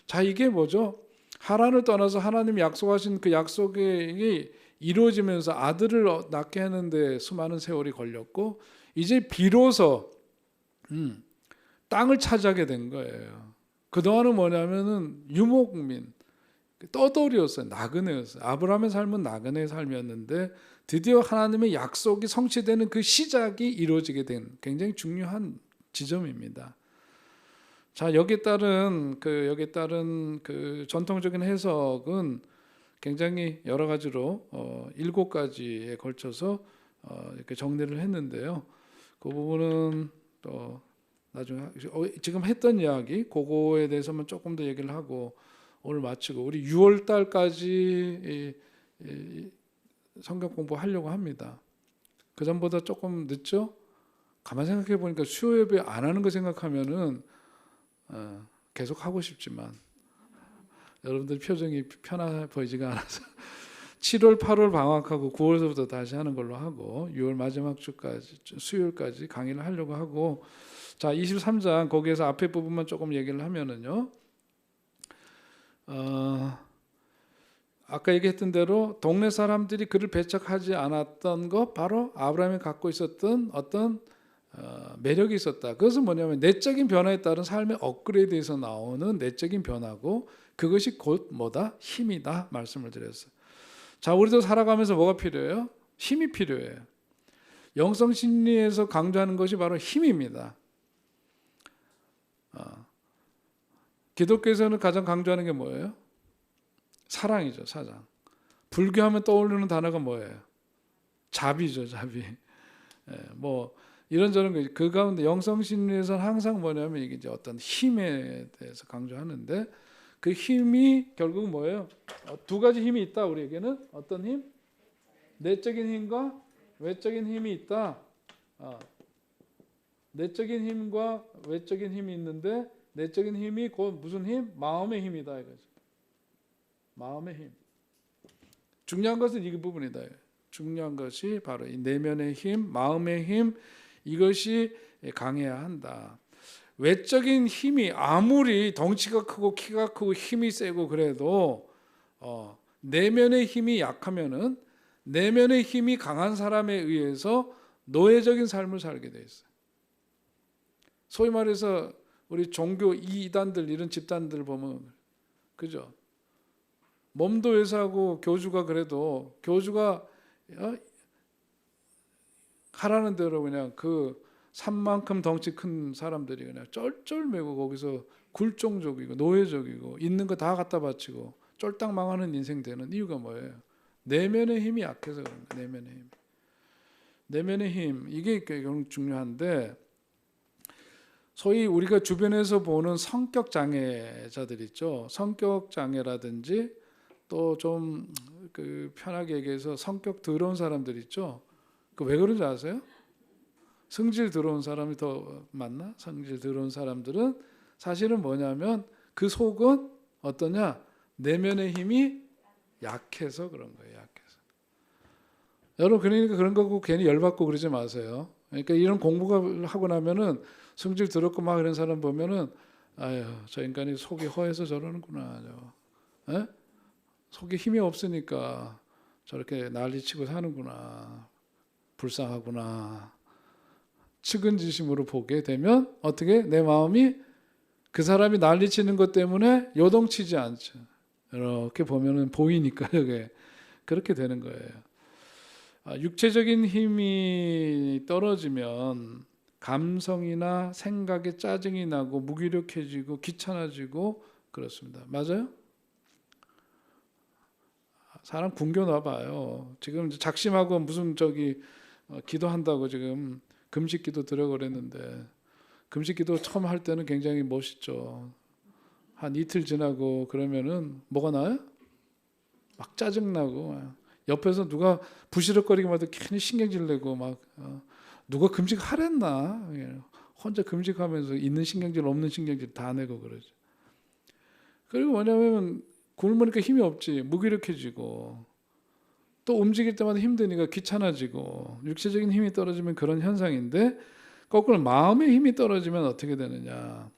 자, 이게 뭐죠? 하란을 떠나서 하나님 약속하신 그 약속이 이루어지면서 아들을 낳게 하는데 수많은 세월이 걸렸고, 이제 비로소 땅을 차지하게 된 거예요. 그동안은 뭐냐면은 유목민, 떠돌이였어요. 나그네였어요. 아브라함의 삶은 나그네의 삶이었는데 드디어 하나님의 약속이 성취되는 그 시작이 이루어지게 된 굉장히 중요한 지점입니다. 자, 여기에 따른 그 전통적인 해석은 굉장히 여러 가지로 7가지에 걸쳐서 이렇게 정리를 했는데요. 그 부분은 또 나중에 지금 했던 이야기 그거에 대해서만 조금 더 얘기를 하고 오늘 마치고 우리 6월 달까지 성경 공부하려고 합니다. 그 전보다 조금 늦죠? 가만 생각해 보니까 수요 예배 안 하는 거 생각하면은 계속 하고 싶지만 여러분들 표정이 편해 보이지가 않아서 7월, 8월 방학하고 9월서부터 다시 하는 걸로 하고 6월 마지막 주까지 수요일까지 강의를 하려고 하고 자 23장 거기에서 앞에 부분만 조금 얘기를 하면은요. 아까 얘기했던 대로 동네 사람들이 그를 배척하지 않았던 것 바로 아브라함이 갖고 있었던 어떤 매력이 있었다. 그것은 뭐냐면 내적인 변화에 따른 삶의 업그레이드에서 나오는 내적인 변화고 그것이 곧 뭐다? 힘이다 말씀을 드렸어요. 자, 우리도 살아가면서 뭐가 필요해요? 힘이 필요해요. 영성 심리에서 강조하는 것이 바로 힘입니다. 기독교에서는 가장 강조하는 게 뭐예요? 사랑이죠, 사랑. 불교하면 떠오르는 단어가 뭐예요? 자비죠, 자비. 뭐 이런저런 거. 그 가운데 영성 심리에서는 항상 뭐냐면 이게 이제 어떤 힘에 대해서 강조하는데 그 힘이 결국 뭐예요? 2가지 힘이 있다. 우리에게는 어떤 힘? 내적인 힘과 외적인 힘이 있다. 내적인 힘과 외적인 힘이 있는데 내적인 힘이 곧 무슨 힘? 마음의 힘이다 이거죠. 마음의 힘. 중요한 것은 이 부분이다. 중요한 것이 바로 이 내면의 힘, 마음의 힘 이것이 강해야 한다. 외적인 힘이 아무리 덩치가 크고 키가 크고 힘이 세고 그래도 내면의 힘이 약하면은 내면의 힘이 강한 사람에 의해서 노예적인 삶을 살게 돼 있어요. 소위 말해서 우리 종교 이단들 이런 집단들 보면 그죠? 몸도 회사하고 교주가 그래도 교주가 하라는 대로 그냥 그 산만큼 덩치 큰 사람들이 그냥 쩔쩔매고 거기서 굴종적이고 노예적이고 있는 거 다 갖다 바치고 쫄딱 망하는 인생 되는 이유가 뭐예요? 내면의 힘이 약해서 그런 거예요. 내면의 힘. 내면의 힘 이게 굉장히 중요한데 소위 우리가 주변에서 보는 성격 장애자들 있죠. 성격 장애라든지 또 좀 그 편하게 얘기해서 성격 더러운 사람들 있죠. 그 왜 그런지 아세요? 성질 더러운 사람이 더 많나? 성질 더러운 사람들은 사실은 뭐냐면 그 속은 어떠냐? 내면의 힘이 약해서 그런 거예요. 약해서. 여러분 그러니까 그런 거고 괜히 열받고 그러지 마세요. 그러니까 이런 공부가 하고 나면은 성질 더럽고 막 이런 사람 보면은 아유 저 인간이 속이 허해서 저러는구나. 에? 속에 힘이 없으니까 저렇게 난리치고 사는구나. 불쌍하구나. 측은지심으로 보게 되면 어떻게 내 마음이 그 사람이 난리치는 것 때문에 요동치지 않죠. 이렇게 보면은 보이니까 이게 그렇게 되는 거예요. 육체적인 힘이 떨어지면 감성이나 생각에 짜증이 나고 무기력해지고 귀찮아지고 그렇습니다. 맞아요? 사람 굶겨 놔봐요. 지금 작심하고 무슨 기도한다고 지금 금식기도 들어그랬는데 금식기도 처음 할 때는 굉장히 멋있죠. 한 이틀 지나고 그러면은 뭐가 나요? 막 짜증나고 옆에서 누가 부시럭거리기만 해도 괜히 신경질 내고 막 누가 금식하랬나 혼자 금식하면서 있는 신경질 없는 신경질 다 내고 그러죠. 그리고 뭐냐면 굶으니까 힘이 없지 무기력해지고 또 움직일 때마다 힘드니까 귀찮아지고 육체적인 힘이 떨어지면 그런 현상인데 거꾸로 마음의 힘이 떨어지면 어떻게 되느냐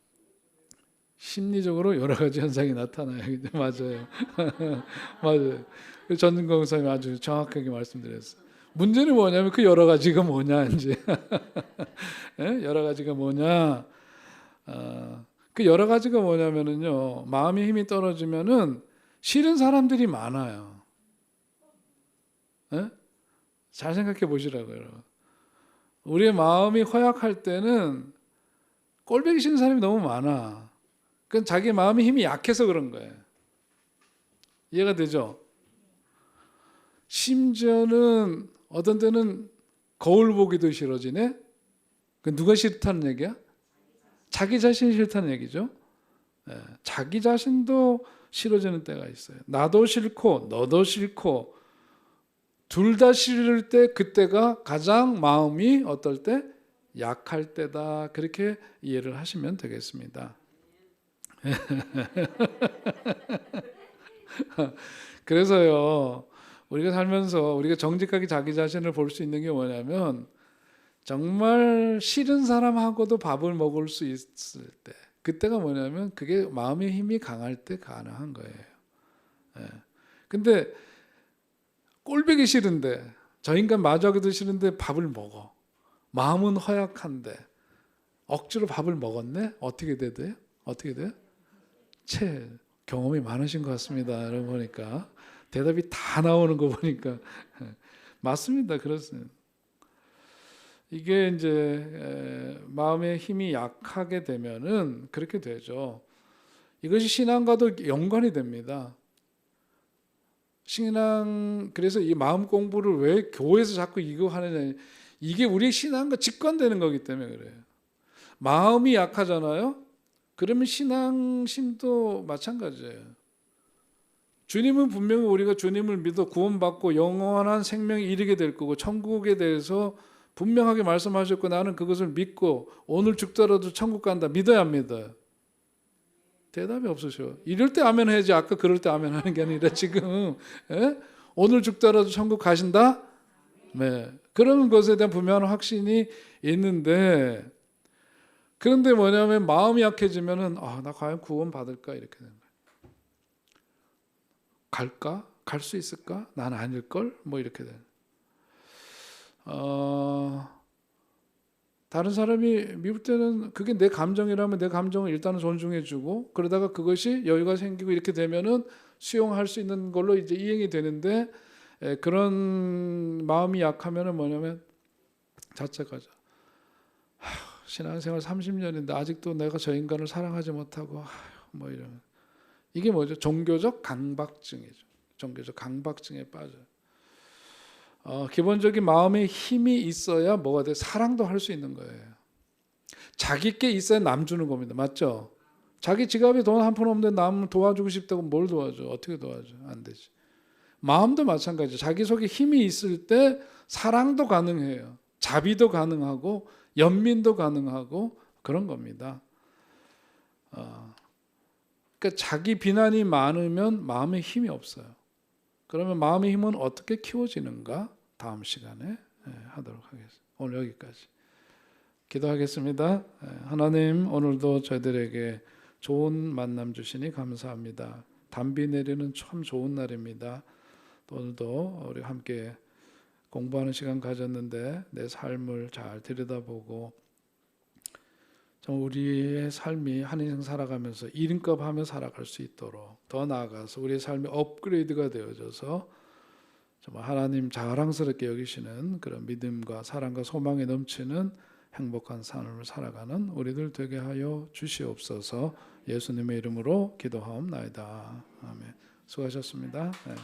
심리적으로 여러 가지 현상이 나타나요. 맞아요. 맞아요. 전근공 목사님이 아주 정확하게 말씀드렸어요. 문제는 뭐냐면 그 여러 가지가 뭐냐 이제 여러 가지가 뭐냐 그 여러 가지가 뭐냐면은요 마음의 힘이 떨어지면은 싫은 사람들이 많아요. 에? 잘 생각해 보시라고요. 우리의 마음이 허약할 때는 꼴보기 싫은 사람이 너무 많아. 그건 자기 마음의 힘이 약해서 그런 거예요. 이해가 되죠? 심지어는 어떤 때는 거울 보기도 싫어지네? 그 누가 싫다는 얘기야? 자기 자신이 싫다는 얘기죠. 예, 자기 자신도 싫어지는 때가 있어요. 나도 싫고 너도 싫고 둘 다 싫을 때 그때가 가장 마음이 어떨 때? 약할 때다. 그렇게 이해를 하시면 되겠습니다. 그래서요, 우리가 살면서 우리가 정직하게 자기 자신을 볼 수 있는 게 뭐냐면 정말 싫은 사람하고도 밥을 먹을 수 있을 때, 그때가 뭐냐면 그게 마음의 힘이 강할 때 가능한 거예요. 예. 근데 꼴보기 싫은데, 저 인간 마주하기도 싫은데 밥을 먹어. 마음은 허약한데 억지로 밥을 먹었네? 어떻게 돼요? 어떻게 돼요? 경험이 많으신 것 같습니다. 여러분 보니까 대답이 다 나오는 거 보니까 맞습니다. 그렇습니다. 이게 이제 마음의 힘이 약하게 되면은 그렇게 되죠. 이것이 신앙과도 연관이 됩니다. 그래서 이 마음 공부를 왜 교회에서 자꾸 이거 하느냐, 이게 우리의 신앙과 직관되는 거기 때문에 그래요. 마음이 약하잖아요. 그러면 신앙심도 마찬가지예요. 주님은 분명히 우리가 주님을 믿어 구원받고 영원한 생명에 이르게 될 거고 천국에 대해서 분명하게 말씀하셨고 나는 그것을 믿고 오늘 죽더라도 천국 간다. 믿어야 합니다. 대답이 없으셔. 이럴 때 아멘 해야지 아까 그럴 때 아멘 하는 게 아니라 지금 오늘 죽더라도 천국 가신다? 네. 그런 것에 대한 분명한 확신이 있는데 그런데 뭐냐면 마음이 약해지면은 나 과연 구원 받을까 이렇게 되는 거예요. 갈까? 갈 수 있을까? 난 아닐걸? 뭐 이렇게 되는. 다른 사람이 미울 때는 그게 내 감정이라면 내 감정을 일단은 존중해주고 그러다가 그것이 여유가 생기고 이렇게 되면은 수용할 수 있는 걸로 이제 이행이 되는데 그런 마음이 약하면은 뭐냐면 자책하죠. 신앙생활 30년인데 아직도 내가 저 인간을 사랑하지 못하고 뭐 이런 이게 뭐죠? 종교적 강박증이죠. 종교적 강박증에 빠져요. 기본적인 마음의 힘이 있어야 뭐가 돼? 사랑도 할 수 있는 거예요. 자기께 있어야 남 주는 겁니다. 맞죠? 자기 지갑에 돈 한 푼 없는데 남 도와주고 싶다고 뭘 도와줘? 어떻게 도와줘? 안 되지. 마음도 마찬가지죠. 자기 속에 힘이 있을 때 사랑도 가능해요. 자비도 가능하고 연민도 가능하고 그런 겁니다. 그러니까 자기 비난이 많으면 마음에 힘이 없어요. 그러면 마음의 힘은 어떻게 키워지는가? 다음 시간에 하도록 하겠습니다. 오늘 여기까지. 기도하겠습니다. 하나님 오늘도 저희들에게 좋은 만남 주시니 감사합니다. 단비 내리는 참 좋은 날입니다. 오늘도 우리 함께 공부하는 시간 가졌는데 내 삶을 잘 들여다보고 우리의 삶이 한 인생 살아가면서 이름값 하며 살아갈 수 있도록 더 나아가서 우리의 삶이 업그레이드가 되어져서 정말 하나님 자랑스럽게 여기시는 그런 믿음과 사랑과 소망에 넘치는 행복한 삶을 살아가는 우리들 되게 하여 주시옵소서. 예수님의 이름으로 기도하옵나이다. 아멘. 수고하셨습니다. 네.